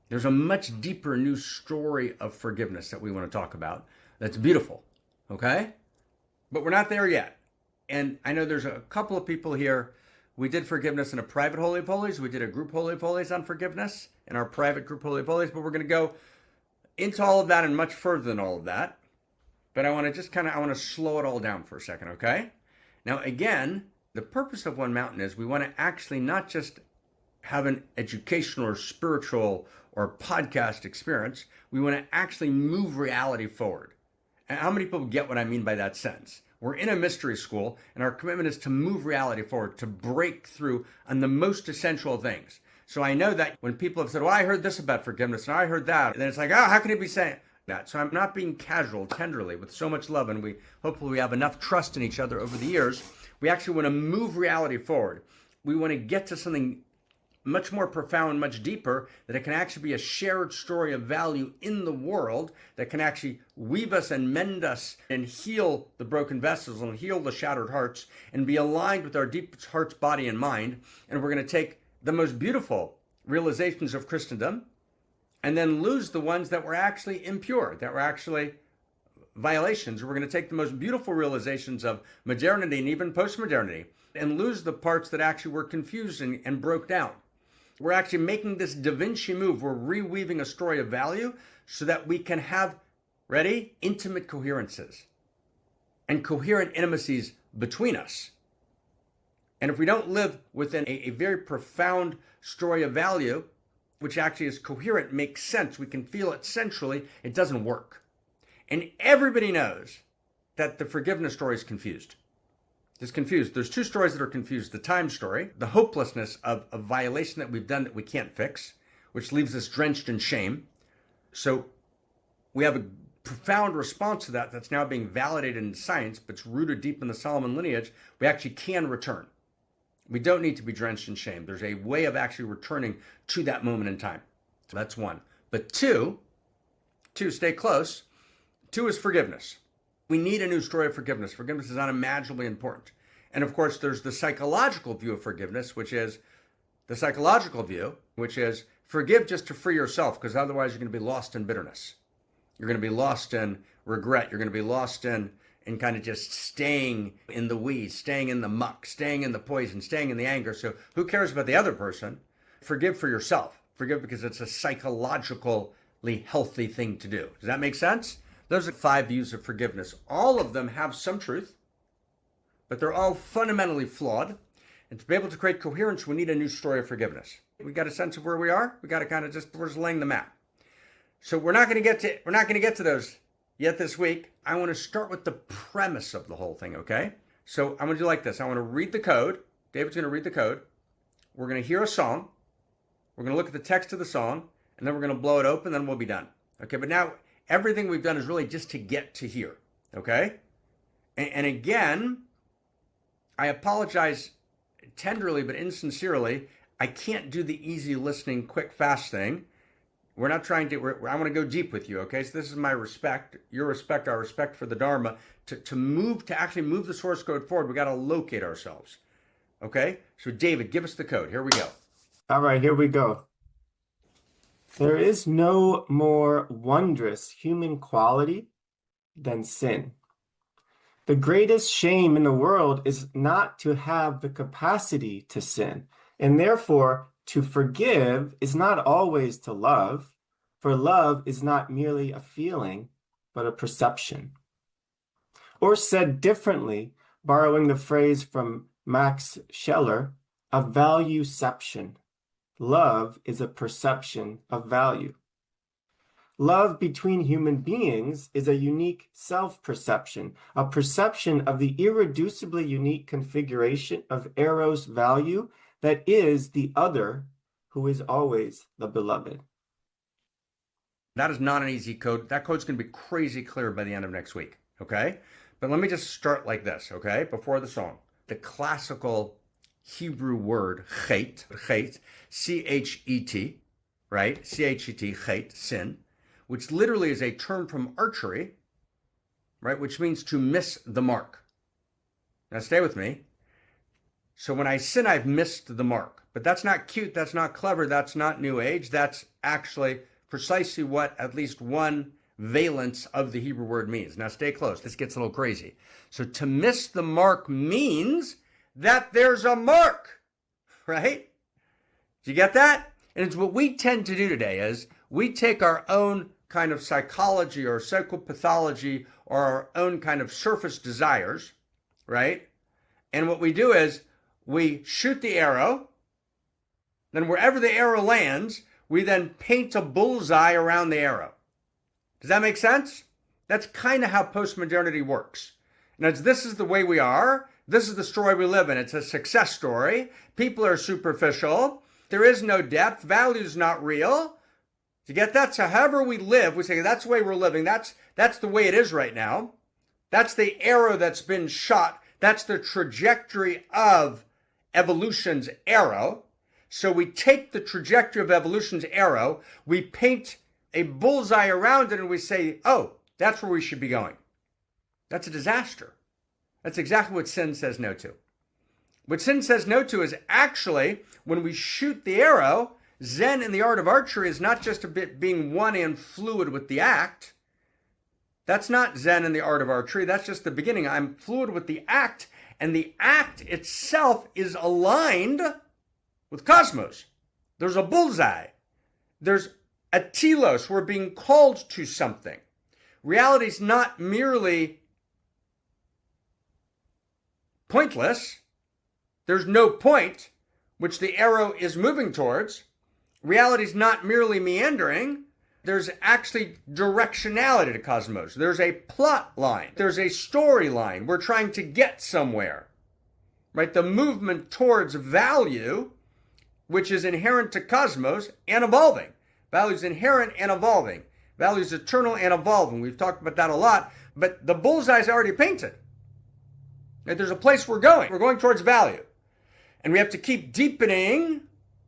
There's a much deeper new story of forgiveness that we want to talk about that's beautiful. Okay? But we're not there yet. And I know there's a couple of people here. We did forgiveness in a private Holy of Holies. We did a group Holy of Holies on forgiveness in our private group Holy of Holies. But we're going to go into all of that and much further than all of that. But I want to slow it all down for a second, okay? Now, again, the purpose of One Mountain is we want to actually not just have an educational or spiritual or podcast experience. We want to actually move reality forward. And how many people get what I mean by that sentence? We're in a mystery school, and our commitment is to move reality forward, to break through on the most essential things. So I know that when people have said, well, I heard this about forgiveness, and I heard that, and then it's like, oh, how can he be saying that? So I'm not being casual, tenderly, with so much love, and hopefully we have enough trust in each other over the years. We actually want to move reality forward. We want to get to something much more profound, much deeper, that it can actually be a shared story of value in the world that can actually weave us and mend us and heal the broken vessels and heal the shattered hearts and be aligned with our deep hearts, body, and mind. And we're going to take the most beautiful realizations of Christendom and then lose the ones that were actually impure, that were actually violations. We're going to take the most beautiful realizations of modernity and even postmodernity and lose the parts that actually were confused and broke down. We're actually making this Da Vinci move. We're reweaving a story of value so that we can have, ready, intimate coherences and coherent intimacies between us. And if we don't live within a very profound story of value, which actually is coherent, makes sense, we can feel it centrally, it doesn't work. And everybody knows that the forgiveness story is confused. It's confused. There's two stories that are confused. The time story, the hopelessness of a violation that we've done that we can't fix, which leaves us drenched in shame. So we have a profound response to that that's now being validated in science, but it's rooted deep in the Solomon lineage. We actually can return. We don't need to be drenched in shame. There's a way of actually returning to that moment in time. So that's one. But two, stay close. Two is forgiveness. We need a new story of forgiveness. Forgiveness is unimaginably important. And of course, there's the psychological view of forgiveness, which is forgive just to free yourself, because otherwise you're going to be lost in bitterness. You're going to be lost in regret. You're going to be lost in kind of just staying in the weeds, staying in the muck, staying in the poison, staying in the anger. So who cares about the other person? Forgive for yourself. Forgive because it's a psychologically healthy thing to do. Does that make sense? Those are 5 views of forgiveness. All of them have some truth, but they're all fundamentally flawed. And to be able to create coherence, we need a new story of forgiveness. We got a sense of where we are. We got to we're just laying the map. So we're not going to get to those yet this week. I want to start with the premise of the whole thing, okay? So I'm going to do like this. I want to read the code. David's going to read the code. We're going to hear a song. We're going to look at the text of the song, and then we're going to blow it open, then we'll be done. Okay, but now everything we've done is really just to get to here, okay? And again, I apologize tenderly but insincerely. I can't do the easy listening, quick, fast thing. We're not trying to, I want to go deep with you, okay? So this is my respect, your respect, our respect for the Dharma. To actually move the source code forward, we got to locate ourselves, okay? So David, give us the code. Here we go. All right, here we go. There is no more wondrous human quality than sin. The greatest shame in the world is not to have the capacity to sin, and therefore to forgive is not always to love, for love is not merely a feeling, but a perception. Or said differently, borrowing the phrase from Max Scheler, a valueception. Love is a perception of value. Love between human beings is a unique self-perception, a perception of the irreducibly unique configuration of eros value that is the other, who is always the beloved. That is not an easy code. That code's going to be crazy clear by the end of next week, okay? But let me just start like this, okay? Before the song. The classical Hebrew word chet, C-H-E-T, right? C-H-E-T, chet, sin, which literally is a term from archery, right? Which means to miss the mark. Now stay with me. So when I sin, I've missed the mark. But that's not cute, that's not clever, that's not new age. That's actually precisely what at least one valence of the Hebrew word means. Now stay close, this gets a little crazy. So to miss the mark means that there's a mark, right? Do you get that? And it's what we tend to do today is we take our own kind of psychology or psychopathology or our own kind of surface desires, right? And what we do is we shoot the arrow. Then wherever the arrow lands, we then paint a bullseye around the arrow. Does that make sense? That's kind of how postmodernity works. Now, this is the way we are. This is the story we live in. It's a success story. People are superficial. There is no depth. Value is not real. You get that? So however we live, we say that's the way we're living. That's the way it is right now. That's the arrow that's been shot. That's the trajectory of evolution's arrow. So we take the trajectory of evolution's arrow, we paint a bullseye around it, and we say, oh, that's where we should be going. That's a disaster. That's exactly what sin says no to. What sin says no to is actually when we shoot the arrow, Zen in the art of archery is not just a bit being one and fluid with the act. That's not Zen in the art of archery. That's just the beginning. I'm fluid with the act, and the act itself is aligned with cosmos. There's a bullseye. There's a telos. We're being called to something. Reality is not merely pointless. There's no point which the arrow is moving towards. Reality is not merely meandering. There's actually directionality to cosmos. There's a plot line. There's a storyline. We're trying to get somewhere, right? The movement towards value, which is inherent to cosmos and evolving. Value is inherent and evolving. Value is eternal and evolving. We've talked about that a lot, but the bullseye is already painted. Right? There's a place we're going. We're going towards value. And we have to keep deepening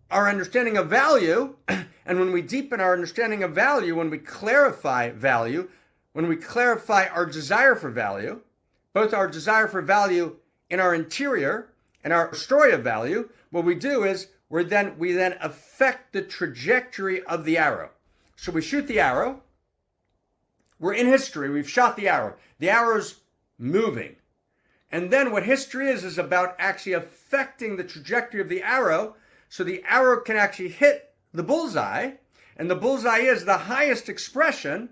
our understanding of value. And when we deepen our understanding of value, when we clarify value, when we clarify our desire for value, both our desire for value in our interior and our story of value, what we do is we then affect the trajectory of the arrow. So we shoot the arrow. We're in history. We've shot the arrow. The arrow's moving. And then what history is about actually affecting the trajectory of the arrow so the arrow can actually hit the bullseye. And the bullseye is the highest expression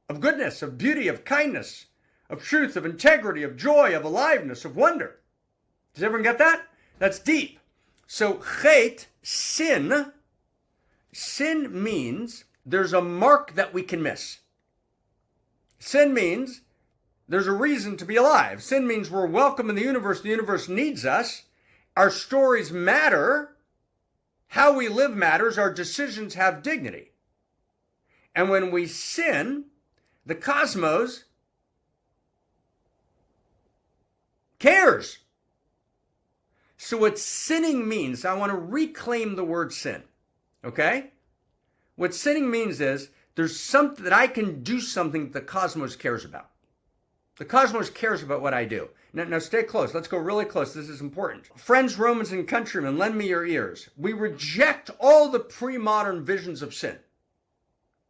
of goodness, of beauty, of kindness, of truth, of integrity, of joy, of aliveness, of wonder. Does everyone get that? That's deep. So chet, sin means there's a mark that we can miss. Sin means there's a reason to be alive. Sin means we're welcome in the universe needs us, our stories matter, how we live matters, our decisions have dignity. And when we sin, the cosmos cares. So what sinning means, I want to reclaim the word sin, okay? What sinning means is there's something that I can do something that the cosmos cares about. The cosmos cares about what I do. Now stay close. Let's go really close. This is important. Friends, Romans, and countrymen, lend me your ears. We reject all the pre-modern visions of sin.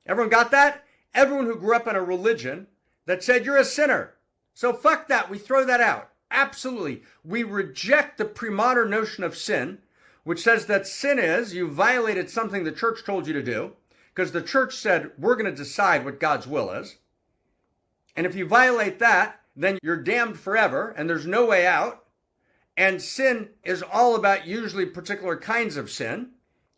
Everyone got that? Everyone who grew up in a religion that said you're a sinner. So fuck that. We throw that out. Absolutely. We reject the pre-modern notion of sin, which says that sin is you violated something the church told you to do, because the church said we're going to decide what God's will is. And if you violate that, then you're damned forever and there's no way out. And sin is all about usually particular kinds of sin,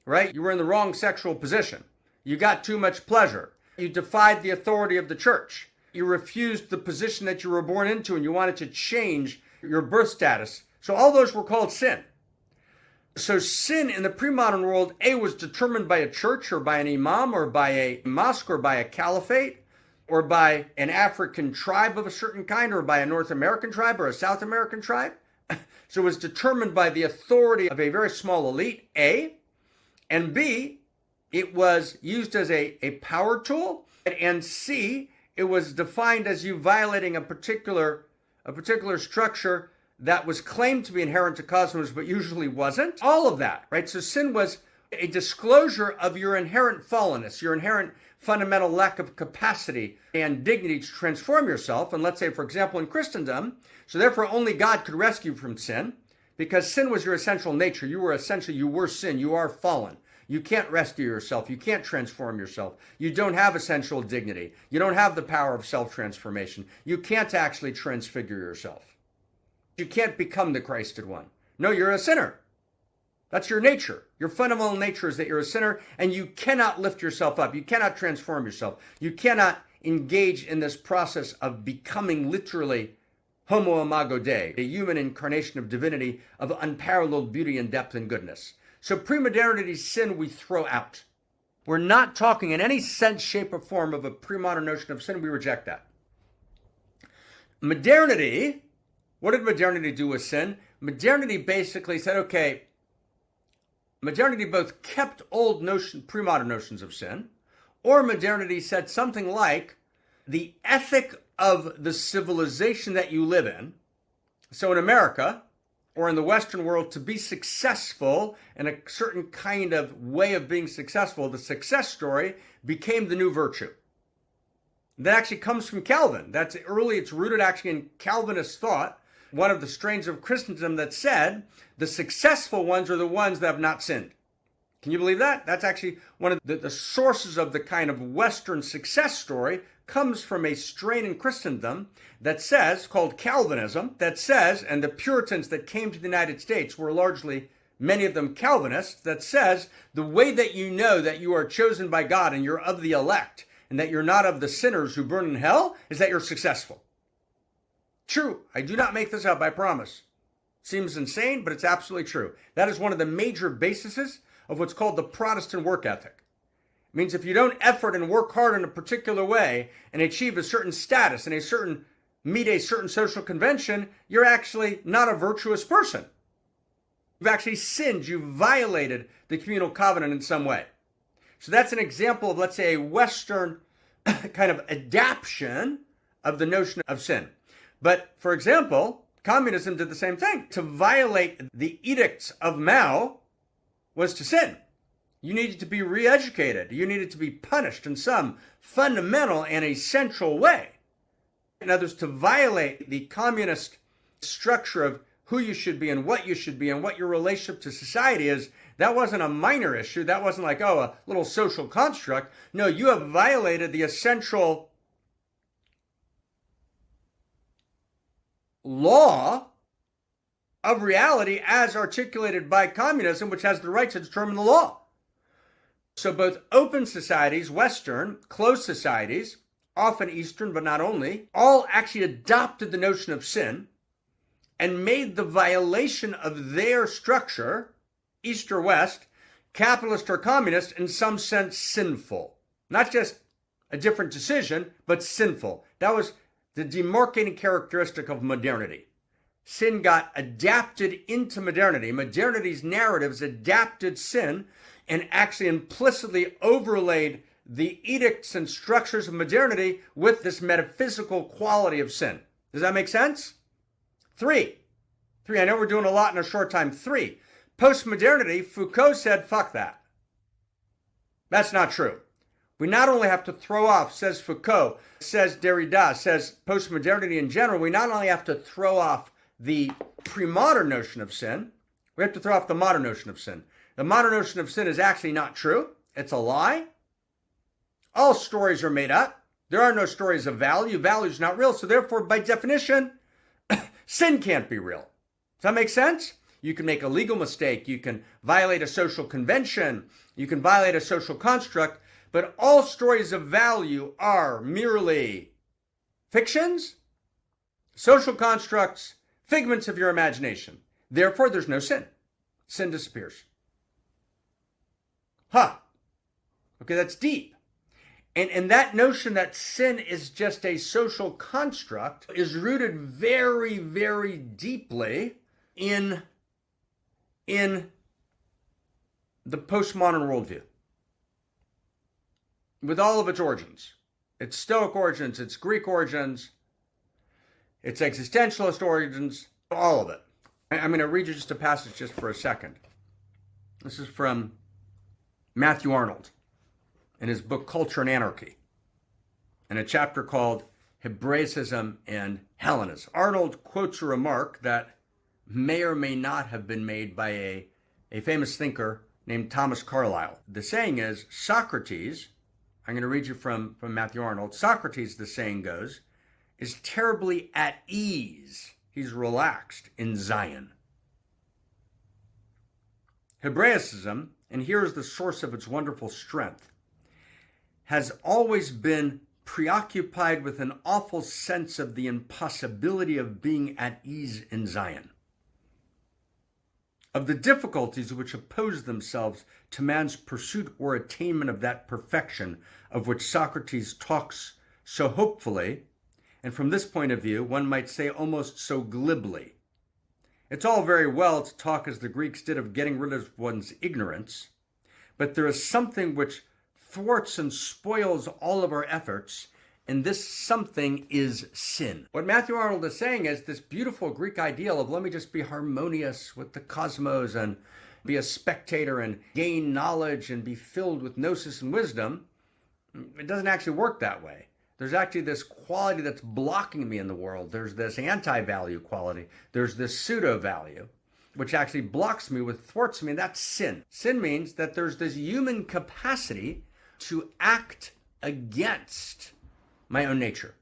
right? You were in the wrong sexual position. You got too much pleasure. You defied the authority of the church. You refused the position that you were born into and you wanted to change your birth status. So all those were called sin. So sin in the pre-modern world, was determined by a church or by an imam or by a mosque or by a caliphate or by an African tribe of a certain kind or by a North American tribe or a South American tribe. So it was determined by the authority of a very small elite, A. And B, it was used as a power tool. And C, it was defined as you violating a particular structure that was claimed to be inherent to cosmos, but usually wasn't. All of that, right? So sin was a disclosure of your inherent fallenness, your inherent fundamental lack of capacity and dignity to transform yourself. And let's say, for example, in Christendom, so therefore only God could rescue you from sin, because sin was your essential nature. You were sin. You are fallen. You can't rescue yourself. You can't transform yourself. You don't have essential dignity. You don't have the power of self-transformation. You can't actually transfigure yourself. You can't become the Christed one. No, you're a sinner. That's your nature. Your fundamental nature is that you're a sinner, and you cannot lift yourself up. You cannot transform yourself. You cannot engage in this process of becoming literally homo imago Dei, a human incarnation of divinity of unparalleled beauty and depth and goodness. So pre-modernity sin we throw out. We're not talking in any sense, shape, or form of a pre-modern notion of sin. We reject that. Modernity, what did modernity do with sin? Modernity basically said, okay, modernity both kept old pre-modern notions of sin, or modernity said something like the ethic of the civilization that you live in. So in America, or in the Western world, to be successful in a certain kind of way of being successful, the success story became the new virtue. That actually comes from Calvin. It's rooted actually in Calvinist thought, one of the strains of Christendom that said the successful ones are the ones that have not sinned. Can you believe that? That's actually one of the sources of the kind of Western success story, comes from a strain in Christendom that says, called Calvinism, that says, and the Puritans that came to the United States were largely, many of them Calvinists, that says the way that you know that you are chosen by God and you're of the elect and that you're not of the sinners who burn in hell is that you're successful. True. I do not make this up, I promise. Seems insane, but it's absolutely true. That is one of the major bases of what's called the Protestant work ethic. It means if you don't effort and work hard in a particular way and achieve a certain status and meet a certain social convention, you're actually not a virtuous person. You've actually sinned. You've violated the communal covenant in some way. So that's an example of, let's say, a Western kind of adaptation of the notion of sin. But, for example, communism did the same thing. To violate the edicts of Mao was to sin. You needed to be re-educated. You needed to be punished in some fundamental and essential way. In other words, to violate the communist structure of who you should be and what you should be and what your relationship to society is, that wasn't a minor issue. That wasn't like, a little social construct. No, you have violated the essential law of reality as articulated by communism, which has the right to determine the law. So both open societies, Western, closed societies, often Eastern, but not only, all actually adopted the notion of sin and made the violation of their structure, East or West, capitalist or communist, in some sense sinful. Not just a different decision, but sinful. That was the demarcating characteristic of modernity. Sin got adapted into modernity. Modernity's narratives adapted sin and actually implicitly overlaid the edicts and structures of modernity with this metaphysical quality of sin. Does that make sense? Three. I know we're doing a lot in a short time. 3. Postmodernity, Foucault said, fuck that. That's not true. We not only have to throw off, says Foucault, says Derrida, says postmodernity in general, we not only have to throw off the pre-modern notion of sin, we have to throw off the modern notion of sin. The modern notion of sin is actually not true. It's a lie. All stories are made up. There are no stories of value. Value is not real. So therefore, by definition, sin can't be real. Does that make sense? You can make a legal mistake. You can violate a social convention. You can violate a social construct. But all stories of value are merely fictions, social constructs, figments of your imagination. Therefore, there's no sin. Sin disappears. Okay, that's deep. And that notion that sin is just a social construct is rooted very, very deeply in the postmodern worldview. With all of its origins. Its Stoic origins, its Greek origins, its existentialist origins, all of it. I'm going to read you just a passage just for a second. This is from Matthew Arnold in his book Culture and Anarchy, in a chapter called Hebraicism and Hellenism. Arnold quotes a remark that may or may not have been made by a famous thinker named Thomas Carlyle. The saying is, Socrates, I'm going to read you from Matthew Arnold, Socrates, the saying goes, is terribly at ease He's relaxed in Zion. Hebraicism, and here's the source of its wonderful strength, has always been preoccupied with an awful sense of the impossibility of being at ease in Zion, of the difficulties which oppose themselves to man's pursuit or attainment of that perfection of which Socrates talks so hopefully, and from this point of view, one might say almost so glibly. It's all very well to talk as the Greeks did of getting rid of one's ignorance, but there is something which thwarts and spoils all of our efforts, and this something is sin. What Matthew Arnold is saying is this beautiful Greek ideal of let me just be harmonious with the cosmos and be a spectator and gain knowledge and be filled with gnosis and wisdom. It doesn't actually work that way. There's actually this quality that's blocking me in the world. There's this anti-value quality. There's this pseudo-value, which actually blocks me, thwarts me, and that's sin. Sin means that there's this human capacity to act against my own nature,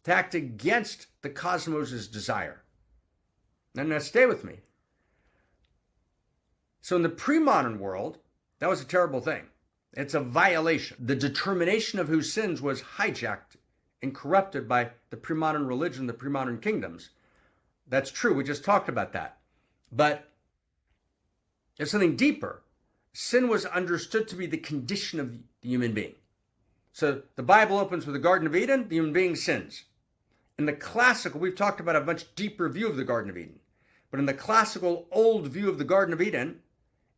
to act against the cosmos' desire. Now stay with me. So in the pre-modern world, that was a terrible thing. It's a violation. The determination of who sins was hijacked and corrupted by the pre-modern religion, the pre-modern kingdoms. That's true. We just talked about that. But there's something deeper. Sin was understood to be the condition of the human being. So the Bible opens with the Garden of Eden, the human being sins. In the classical, we've talked about a much deeper view of the Garden of Eden. But in the classical old view of the Garden of Eden,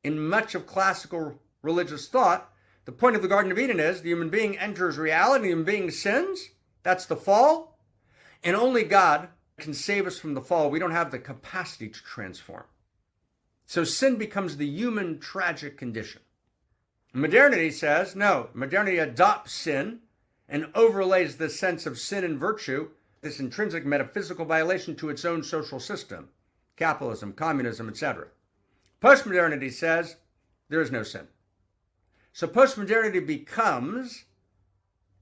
in much of classical religious thought, the point of the Garden of Eden is the human being enters reality, the human being sins. That's the fall. And only God can save us from the fall. We don't have the capacity to transform. So sin becomes the human tragic condition. Modernity says, no, modernity adopts sin and overlays the sense of sin and virtue, this intrinsic metaphysical violation, to its own social system, capitalism, communism, etc. Postmodernity says there is no sin. So postmodernity becomes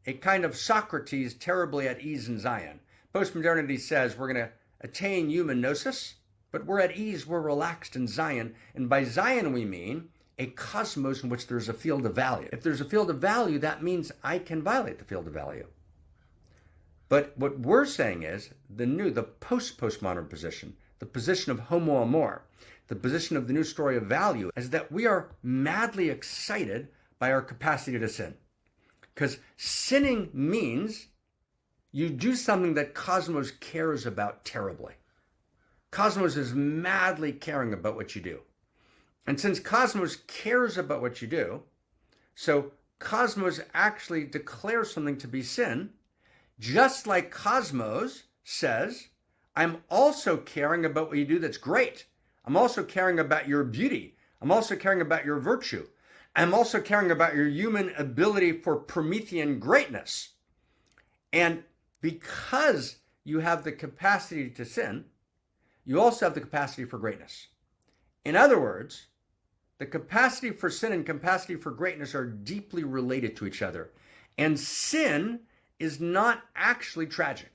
a kind of Socrates terribly at ease in Zion. Postmodernity says we're going to attain human gnosis, but we're at ease, we're relaxed in Zion. And by Zion we mean a cosmos in which there's a field of value. If there's a field of value, that means I can violate the field of value. But what we're saying is the post-postmodern position, the position of homo amor, the position of the new story of value, is that we are madly excited by our capacity to sin. Because sinning means you do something that Cosmos cares about terribly. Cosmos is madly caring about what you do. And since Cosmos cares about what you do, so Cosmos actually declares something to be sin, just like Cosmos says, I'm also caring about what you do that's great. I'm also caring about your beauty. I'm also caring about your virtue. I'm also caring about your human ability for Promethean greatness. And because you have the capacity to sin, you also have the capacity for greatness. In other words, the capacity for sin and capacity for greatness are deeply related to each other. And sin is not actually tragic.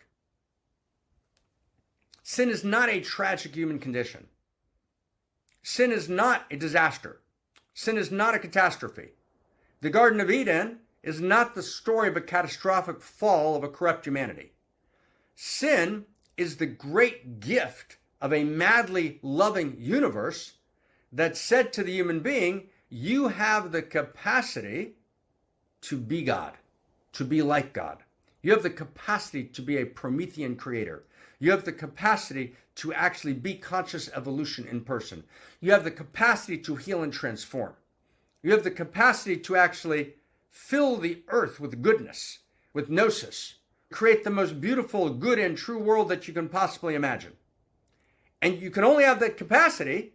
Sin is not a tragic human condition. Sin is not a disaster. Sin is not a catastrophe. The Garden of Eden is not the story of a catastrophic fall of a corrupt humanity. Sin is the great gift of a madly loving universe that said to the human being, you have the capacity to be God, to be like God. You have the capacity to be a Promethean creator. You have the capacity to actually be conscious evolution in person. You have the capacity to heal and transform. You have the capacity to actually fill the earth with goodness, with gnosis, create the most beautiful, good, and true world that you can possibly imagine. And you can only have that capacity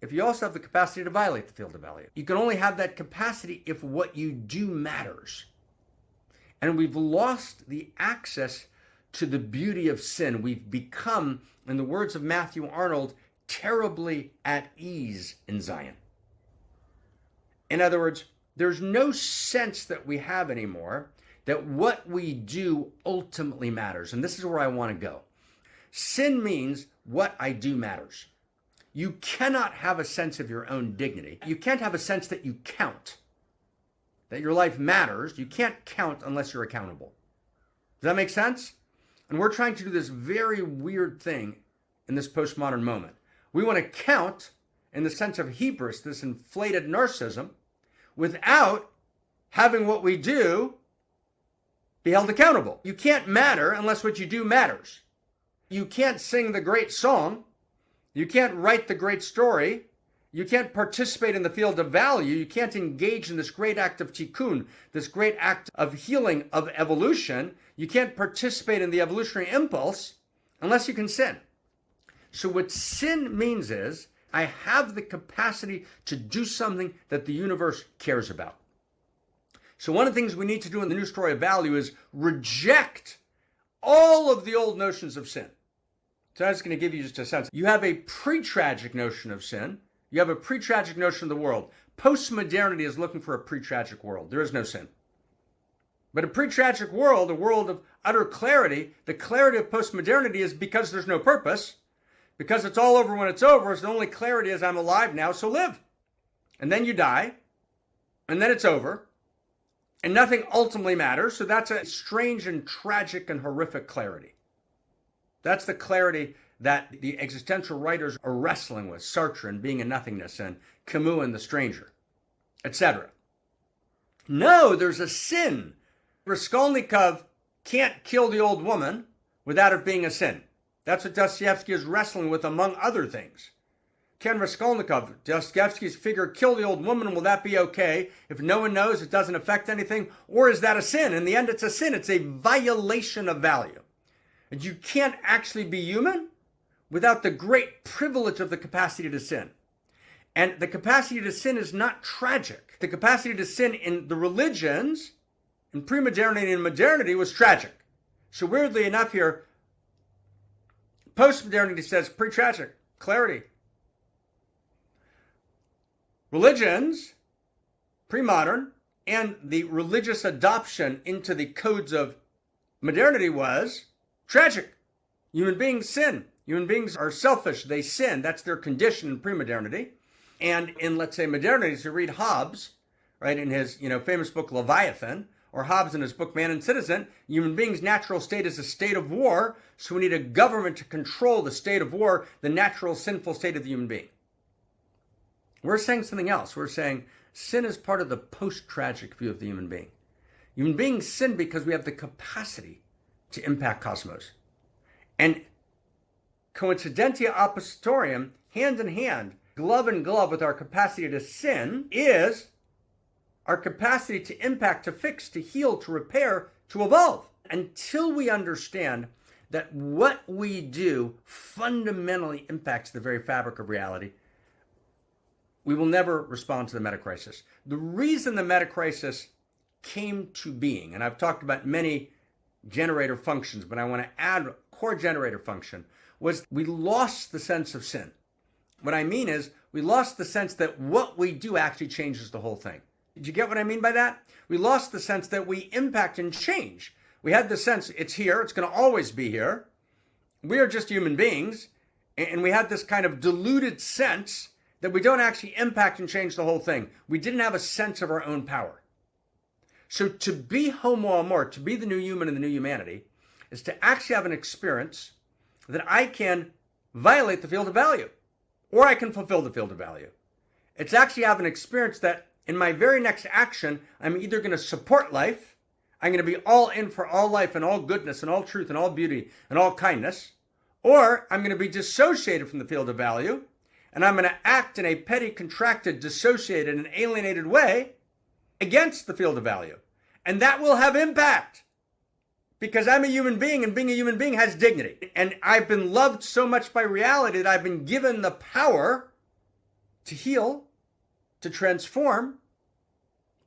if you also have the capacity to violate the field of value. You can only have that capacity if what you do matters. And we've lost the access to the beauty of sin. We've become, in the words of Matthew Arnold, terribly at ease in Zion. In other words, there's no sense that we have anymore that what we do ultimately matters. And this is where I want to go. Sin means what I do matters. You cannot have a sense of your own dignity. You can't have a sense that you count, that your life matters. You can't count unless you're accountable. Does that make sense? And we're trying to do this very weird thing in this postmodern moment. We want to count in the sense of hubris, this inflated narcissism, without having what we do be held accountable. You can't matter unless what you do matters. You can't sing the great song. You can't write the great story. You can't participate in the field of value. You can't engage in this great act of tikkun, this great act of healing, of evolution. You can't participate in the evolutionary impulse unless you can sin. So what sin means is I have the capacity to do something that the universe cares about. So one of the things we need to do in the new story of value is reject all of the old notions of sin. So I'm just going to give you just a sense. You have a pre-tragic notion of sin. You have a pre-tragic notion of the world. Postmodernity is looking for a pre-tragic world. There is no sin. But a pre-tragic world, a world of utter clarity, the clarity of postmodernity is because there's no purpose, because it's all over when it's over, so the only clarity is I'm alive now, so live. And then you die, and then it's over, and nothing ultimately matters, so that's a strange and tragic and horrific clarity. That's the clarity that the existential writers are wrestling with, Sartre and Being in Nothingness, and Camus and The Stranger, etc. No, there's a sin. Raskolnikov can't kill the old woman without it being a sin. That's what Dostoevsky is wrestling with, among other things. Can Raskolnikov, Dostoevsky's figure, kill the old woman? Will that be okay? If no one knows, it doesn't affect anything? Or is that a sin? In the end, it's a sin. It's a violation of value. And you can't actually be human without the great privilege of the capacity to sin. And the capacity to sin is not tragic. The capacity to sin in the religions, in pre-modernity and modernity, was tragic. So weirdly enough here, postmodernity says pre-tragic, clarity. Religions, pre-modern, and the religious adoption into the codes of modernity was tragic. Human beings sin. Human beings are selfish. They sin. That's their condition in pre-modernity. And in, let's say, modernity, so you read Hobbes, right, in his, famous book Leviathan, or Hobbes in his book Man and Citizen, human beings' natural state is a state of war, so we need a government to control the state of war, the natural sinful state of the human being. We're saying something else. We're saying sin is part of the post-tragic view of the human being. Human beings sin because we have the capacity to impact cosmos. And coincidentia oppositorium, hand in hand, glove in glove with our capacity to sin, is our capacity to impact, to fix, to heal, to repair, to evolve. Until we understand that what we do fundamentally impacts the very fabric of reality, we will never respond to the meta-crisis. The reason the meta-crisis came to being, and I've talked about many generator functions, but I want to add a core generator function, was we lost the sense of sin. What I mean is we lost the sense that what we do actually changes the whole thing. Did you get what I mean by that? We lost the sense that we impact and change. We had the sense it's here, it's going to always be here. We are just human beings, and we had this kind of diluted sense that we don't actually impact and change the whole thing. We didn't have a sense of our own power. So to be homo amor, to be the new human and the new humanity, is to actually have an experience that I can violate the field of value, or I can fulfill the field of value. It's actually have an experience that in my very next action, I'm either going to support life, I'm going to be all in for all life and all goodness and all truth and all beauty and all kindness, or I'm going to be dissociated from the field of value, and I'm going to act in a petty, contracted, dissociated, and alienated way against the field of value. And that will have impact because I'm a human being, and being a human being has dignity. And I've been loved so much by reality that I've been given the power to heal, to transform,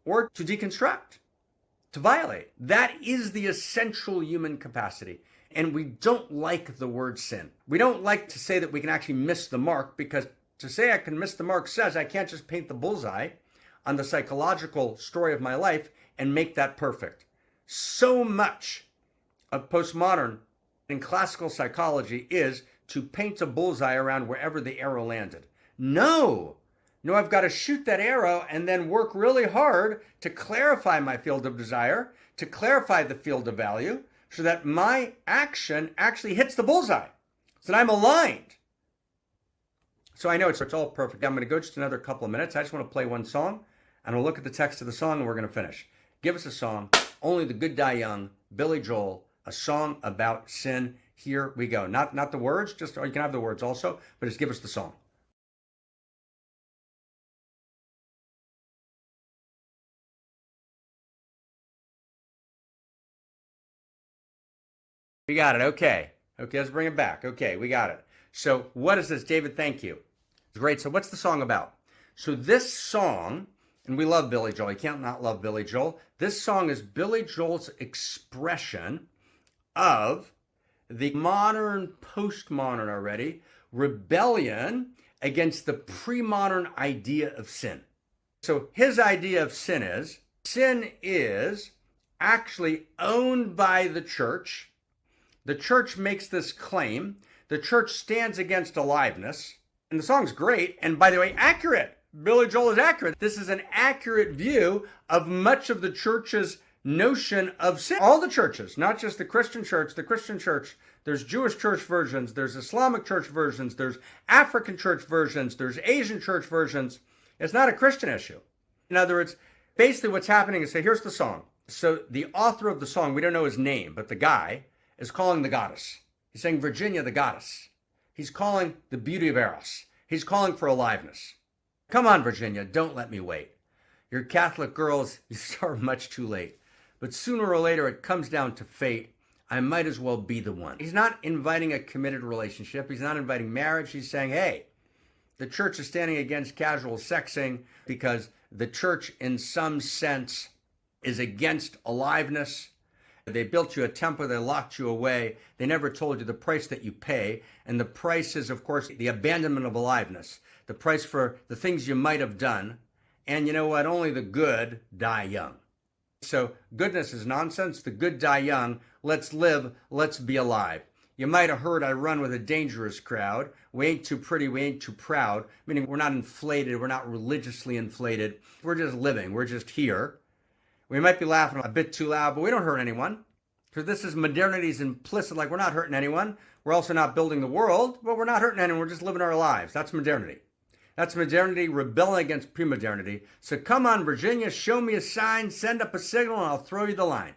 or to deconstruct, to violate. That is the essential human capacity. And we don't like the word sin. We don't like to say that we can actually miss the mark, because to say I can miss the mark says I can't just paint the bullseye on the psychological story of my life and make that perfect. So much of postmodern in classical psychology is to paint a bullseye around wherever the arrow landed. No, I've got to shoot that arrow and then work really hard to clarify my field of desire, to clarify the field of value, so that my action actually hits the bullseye, so that I'm aligned. So I know it's all perfect. I'm going to go just another couple of minutes. I just want to play one song, and we'll look at the text of the song, and we're going to finish. Give us a song, Only the Good Die Young, Billy Joel, a song about sin. Here we go. Not the words, or you can have the words also, but just give us the song. We got it. Okay, let's bring it back. Okay, we got it. So what is this? David, thank you. Great. So what's the song about? So this song, and we love Billy Joel. You can't not love Billy Joel. This song is Billy Joel's expression of the modern, postmodern already, rebellion against the pre-modern idea of sin. So his idea of sin is actually owned by the church. The church makes this claim. The church stands against aliveness. And the song's great. And by the way, accurate. Billy Joel is accurate. This is an accurate view of much of the church's notion of sin. All the churches, not just the Christian church. The Christian church, there's Jewish church versions, there's Islamic church versions, there's African church versions, there's Asian church versions. It's not a Christian issue. In other words, basically what's happening is, say, here's the song. So the author of the song, we don't know his name, but the guy is calling the goddess. He's saying Virginia, the goddess. He's calling the beauty of eros. He's calling for aliveness. Come on, Virginia, don't let me wait. Your Catholic girls, you start much too late. But sooner or later, it comes down to fate. I might as well be the one. He's not inviting a committed relationship. He's not inviting marriage. He's saying, hey, the church is standing against casual sexing because the church, in some sense, is against aliveness. They built you a temple, they locked you away. They never told you the price that you pay. And the price is, of course, the abandonment of aliveness. The price for the things you might have done. And you know what? Only the good die young. So goodness is nonsense. The good die young. Let's live. Let's be alive. You might have heard I run with a dangerous crowd. We ain't too pretty. We ain't too proud. Meaning we're not inflated. We're not religiously inflated. We're just living. We're just here. We might be laughing a bit too loud, but we don't hurt anyone. Because this is modernity's implicit, like we're not hurting anyone. We're also not building the world, but we're not hurting anyone. We're just living our lives. That's modernity. That's modernity rebelling against pre-modernity. So come on, Virginia, show me a sign, send up a signal, and I'll throw you the line.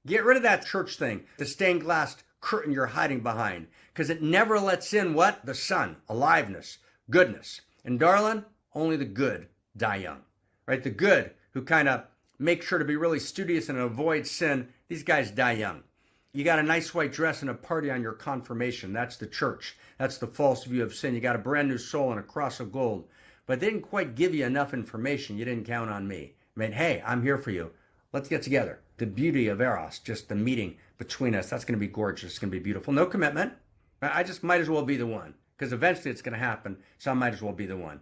Get rid of that church thing, the stained glass curtain you're hiding behind, because it never lets in what? The sun, aliveness, goodness. And darling, only the good die young, right? The good who kind of make sure to be really studious and avoid sin, these guys die young. You got a nice white dress and a party on your confirmation. That's the church. That's the false view of sin. You got a brand new soul and a cross of gold. But they didn't quite give you enough information. You didn't count on me. I mean, hey, I'm here for you. Let's get together. The beauty of eros, just the meeting between us, that's going to be gorgeous. It's going to be beautiful. No commitment. I just might as well be the one. Because eventually it's going to happen, so I might as well be the one.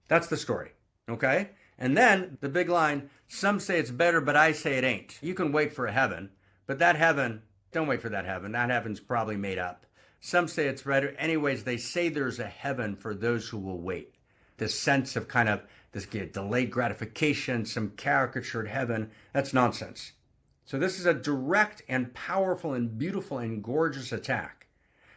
That's the story. Okay? And then the big line, some say it's better, but I say it ain't. You can wait for a heaven, but that heaven, don't wait for that heaven. That heaven's probably made up. Some say it's better. Anyways, they say there's a heaven for those who will wait. This sense of kind of this delayed gratification, some caricatured heaven, that's nonsense. So this is a direct and powerful and beautiful and gorgeous attack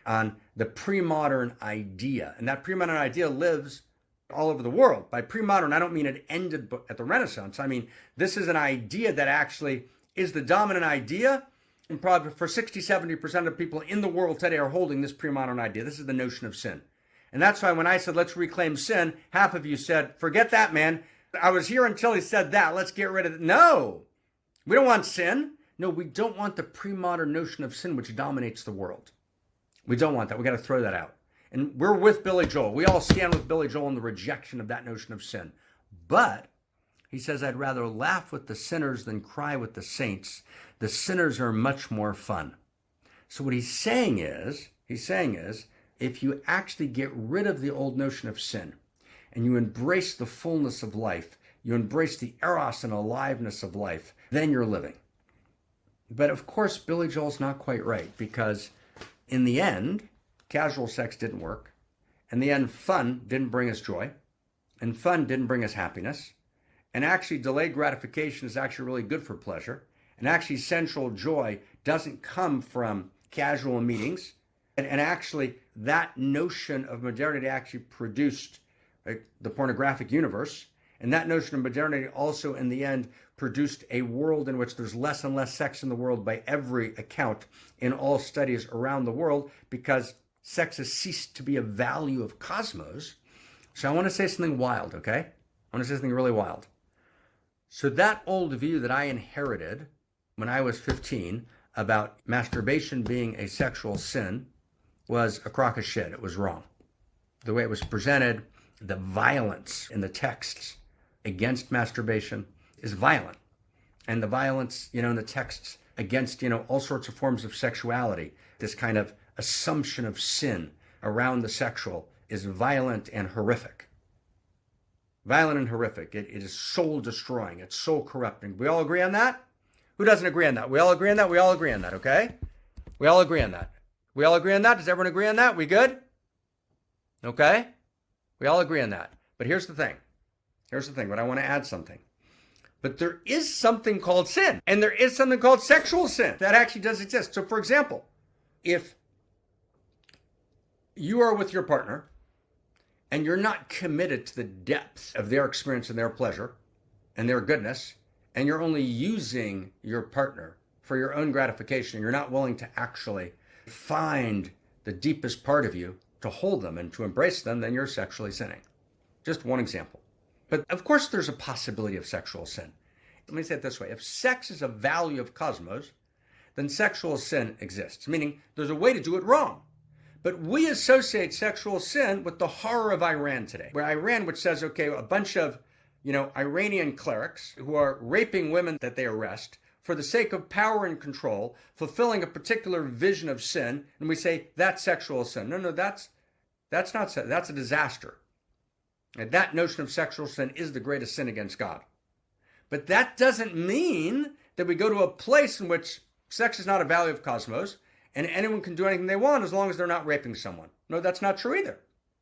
on the pre-modern idea. And that pre-modern idea lives all over the world. By pre-modern, I don't mean it ended at the Renaissance. I mean, this is an idea that actually is the dominant idea. And probably for 60-70% of people in the world today are holding this pre-modern idea. This is the notion of sin. And that's why when I said, let's reclaim sin, half of you said, forget that, man. I was here until he said that. Let's get rid of it. No, we don't want sin. No, we don't want the pre-modern notion of sin, which dominates the world. We don't want that. We got to throw that out. And we're with Billy Joel. We all stand with Billy Joel in the rejection of that notion of sin. But he says, I'd rather laugh with the sinners than cry with the saints. The sinners are much more fun. So what he's saying is, if you actually get rid of the old notion of sin and you embrace the fullness of life, you embrace the eros and aliveness of life, then you're living. But of course, Billy Joel's not quite right, because in the end, casual sex didn't work. In the end, fun didn't bring us joy, and fun didn't bring us happiness. And actually, delayed gratification is actually really good for pleasure. And actually, sensual joy doesn't come from casual meetings. And actually, that notion of modernity actually produced the pornographic universe. And that notion of modernity also, in the end, produced a world in which there's less and less sex in the world by every account in all studies around the world, because sex has ceased to be a value of cosmos. So I want to say something wild, okay? I want to say something really wild. So that old view that I inherited when I was 15 about masturbation being a sexual sin was a crock of shit. It was wrong. The way it was presented, the violence in the texts against masturbation is violent. And the violence, in the texts against, all sorts of forms of sexuality, this kind of assumption of sin around the sexual is violent and horrific. Violent and horrific. It is soul destroying. It's soul corrupting. We all agree on that? Who doesn't agree on that? We all agree on that? We all agree on that, okay? We all agree on that. We all agree on that? Does everyone agree on that? We good? Okay? We all agree on that. But here's the thing. But I want to add something. But there is something called sin. And there is something called sexual sin. That actually does exist. So for example, if you are with your partner and you're not committed to the depth of their experience and their pleasure and their goodness, and you're only using your partner for your own gratification, and you're not willing to actually find the deepest part of you to hold them and to embrace them, then you're sexually sinning. Just one example. But of course there's a possibility of sexual sin. Let me say it this way. If sex is a value of cosmos, then sexual sin exists, meaning there's a way to do it wrong. But we associate sexual sin with the horror of Iran today, where Iran, which says, okay, a bunch of, Iranian clerics who are raping women that they arrest for the sake of power and control, fulfilling a particular vision of sin, and we say that's sexual sin. No, that's not sin. That's a disaster. And that notion of sexual sin is the greatest sin against God. But that doesn't mean that we go to a place in which sex is not a value of cosmos and anyone can do anything they want as long as they're not raping someone. No, that's not true either.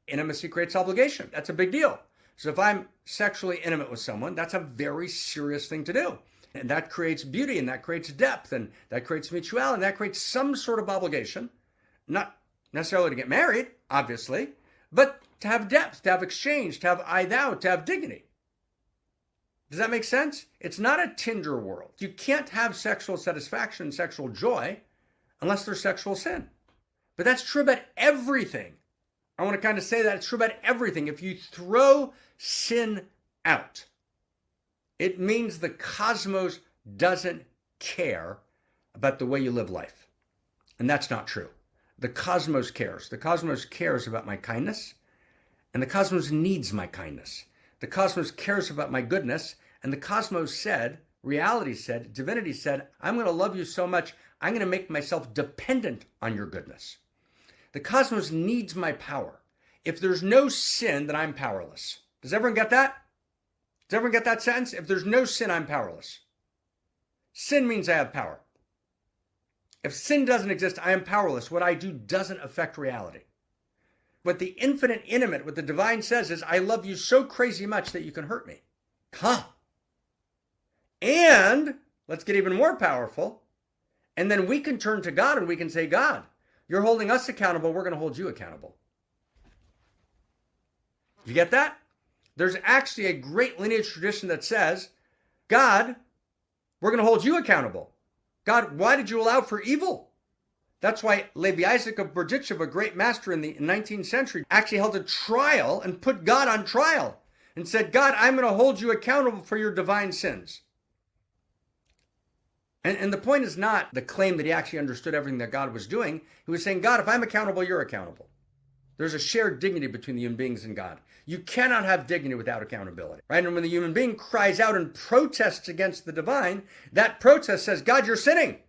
Intimacy creates obligation. That's a big deal. So if I'm sexually intimate with someone, that's a very serious thing to do. And that creates beauty, and that creates depth, and that creates mutuality, and that creates some sort of obligation. Not necessarily to get married, obviously, but to have depth, to have exchange, to have I thou, to have dignity. Does that make sense? It's not a Tinder world. You can't have sexual satisfaction, sexual joy, unless there's sexual sin. But that's true about everything. I want to kind of say that it's true about everything. If you throw sin out, it means the cosmos doesn't care about the way you live life. And that's not true. The cosmos cares. The cosmos cares about my kindness, and the cosmos needs my kindness. The cosmos cares about my goodness, and the cosmos said, reality said, divinity said, I'm going to love you so much, I'm going to make myself dependent on your goodness. The cosmos needs my power. If there's no sin, then I'm powerless. Does everyone get that? Does everyone get that sentence? If there's no sin, I'm powerless. Sin means I have power. If sin doesn't exist, I am powerless. What I do doesn't affect reality. What the infinite intimate, what the divine says is, I love you so crazy much that you can hurt me. Huh. And let's get even more powerful. And then we can turn to God and we can say, God, you're holding us accountable. We're going to hold you accountable. You get that? There's actually a great lineage tradition that says, God, we're going to hold you accountable. God, why did you allow for evil? That's why Levi Isaac of Berdichev, a great master in the 19th century, actually held a trial and put God on trial and said, God, I'm going to hold you accountable for your divine sins. And the point is not the claim that he actually understood everything that God was doing. He was saying, God, if I'm accountable, you're accountable. There's a shared dignity between the human beings and God. You cannot have dignity without accountability, right? And when the human being cries out and protests against the divine, that protest says, God, you're sinning.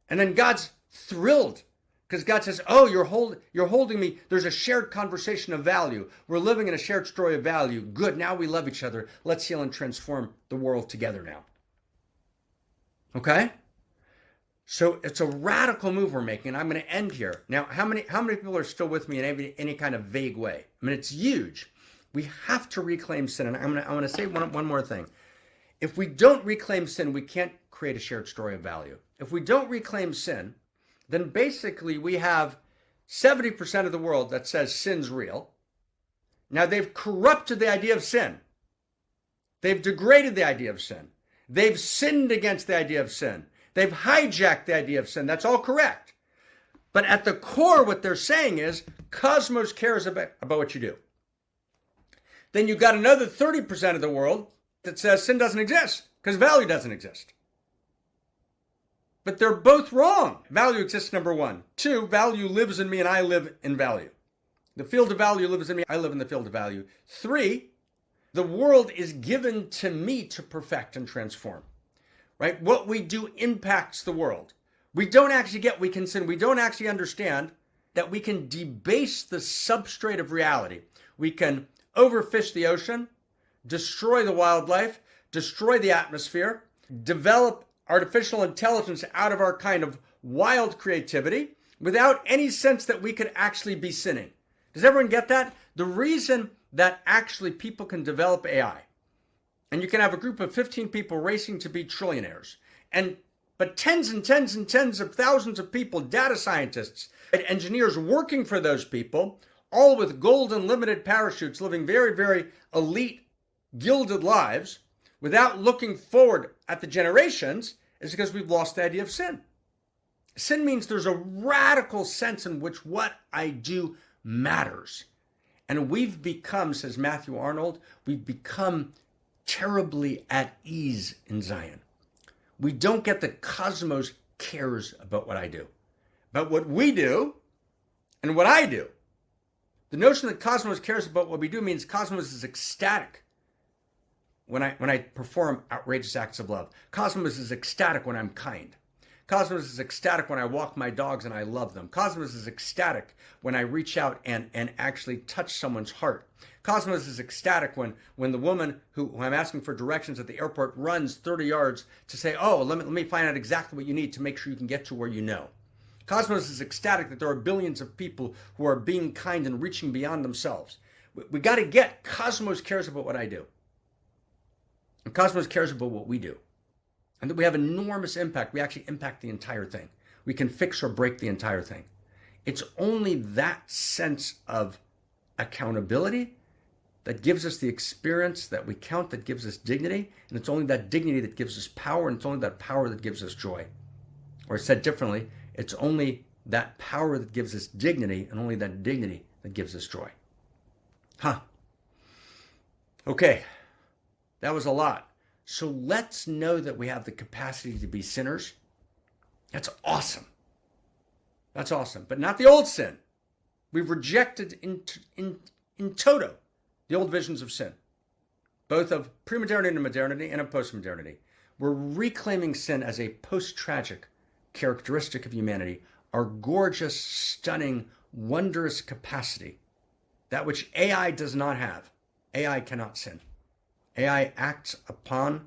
And then God's thrilled because God says, oh, you're holding me. There's a shared conversation of value. We're living in a shared story of value. Good, now we love each other. Let's heal and transform the world together now. Okay? So it's a radical move we're making, and I'm going to end here. Now, how many people are still with me in any kind of vague way? I mean, it's huge. We have to reclaim sin, and I'm going to say one more thing. If we don't reclaim sin, we can't create a shared story of value. If we don't reclaim sin, then basically we have 70% of the world that says sin's real. Now, they've corrupted the idea of sin. They've degraded the idea of sin. They've sinned against the idea of sin. They've hijacked the idea of sin. That's all correct. But at the core, what they're saying is cosmos cares about what you do. Then you've got another 30% of the world that says sin doesn't exist because value doesn't exist. But they're both wrong. Value exists, number one. Two, value lives in me and I live in value. The field of value lives in me. I live in the field of value. Three, the world is given to me to perfect and transform. Right? What we do impacts the world. We don't actually get we can sin. We don't actually understand that we can debase the substrate of reality. We can overfish the ocean, destroy the wildlife, destroy the atmosphere, develop artificial intelligence out of our kind of wild creativity without any sense that we could actually be sinning. Does everyone get that? The reason that actually people can develop AI, and you can have a group of 15 people racing to be trillionaires, but tens and tens and tens of thousands of people, data scientists, and engineers working for those people, all with gold and limited parachutes, living very, very elite, gilded lives, without looking forward at the generations, is because we've lost the idea of sin. Sin means there's a radical sense in which what I do matters. And we've become, says Matthew Arnold, we've become terribly at ease in Zion. We don't get the cosmos cares about what I do, about what we do and what I do. The notion that cosmos cares about what we do means cosmos is ecstatic when I perform outrageous acts of love. Cosmos is ecstatic when I'm kind. Cosmos is ecstatic when I walk my dogs and I love them. Cosmos is ecstatic when I reach out and actually touch someone's heart. Cosmos is ecstatic when the woman who I'm asking for directions at the airport runs 30 yards to say, oh, let me find out exactly what you need to make sure you can get to where you know. Cosmos is ecstatic that there are billions of people who are being kind and reaching beyond themselves. We got to get Cosmos cares about what I do. And Cosmos cares about what we do. And that we have enormous impact. We actually impact the entire thing. We can fix or break the entire thing. It's only that sense of accountability that gives us the experience that we count, that gives us dignity. And it's only that dignity that gives us power. And it's only that power that gives us joy. Or said differently, it's only that power that gives us dignity and only that dignity that gives us joy. Okay, that was a lot. So let's know that we have the capacity to be sinners. That's awesome. That's awesome. But not the old sin. We've rejected in toto the old visions of sin, both of pre-modernity and modernity and of post-modernity. We're reclaiming sin as a post-tragic characteristic of humanity, our gorgeous, stunning, wondrous capacity, that which AI does not have. AI cannot sin. AI acts upon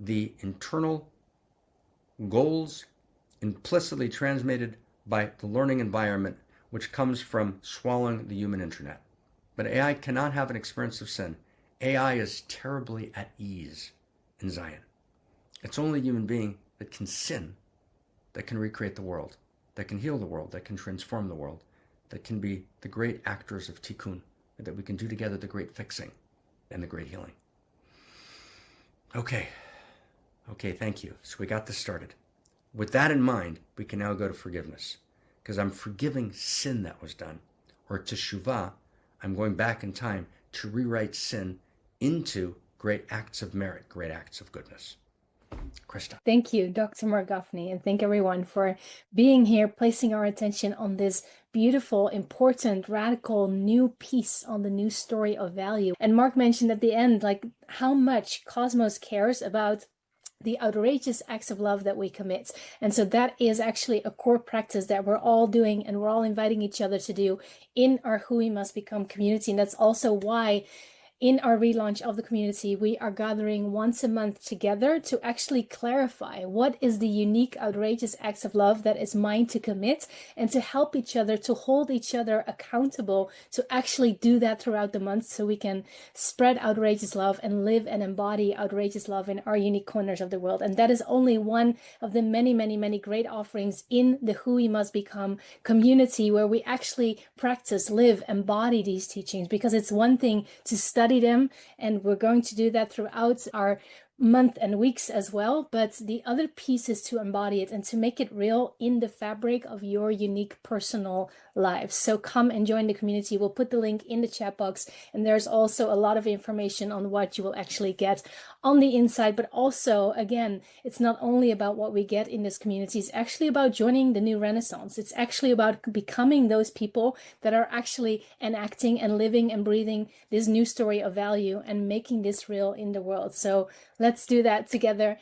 the internal goals implicitly transmitted by the learning environment, which comes from swallowing the human internet. But AI cannot have an experience of sin. AI is terribly at ease in Zion. It's only a human being that can sin, that can recreate the world, that can heal the world, that can transform the world, that can be the great actors of tikkun, that we can do together the great fixing and the great healing. Okay, thank you. So we got this started. With that in mind, we can now go to forgiveness, because I'm forgiving sin that was done. Or Teshuvah, I'm going back in time to rewrite sin into great acts of merit, great acts of goodness. Krista. Thank you, Dr. Marc Gafni, and thank everyone for being here, placing our attention on this beautiful, important, radical new piece on the new story of value. And Marc mentioned at the end, like how much Cosmos cares about the outrageous acts of love that we commit. And so that is actually a core practice that we're all doing and we're all inviting each other to do in our Who We Must Become community. And that's also why in our relaunch of the community, we are gathering once a month together to actually clarify what is the unique, outrageous acts of love that is mine to commit, and to help each other, to hold each other accountable to actually do that throughout the month, so we can spread outrageous love and live and embody outrageous love in our unique corners of the world. And that is only one of the many, many, many great offerings in the Who We Must Become community, where we actually practice, live, embody these teachings. Because it's one thing to study them, and we're going to do that throughout our month and weeks as well, but the other piece is to embody it and to make it real in the fabric of your unique personal lives. So come and join the community. We'll put the link in the chat box, and there's also a lot of information on what you will actually get on the inside. But also, again, it's not only about what we get in this community, it's actually about joining the new Renaissance. It's actually about becoming those people that are actually enacting and living and breathing this new story of value and making this real in the world. So let's do that together.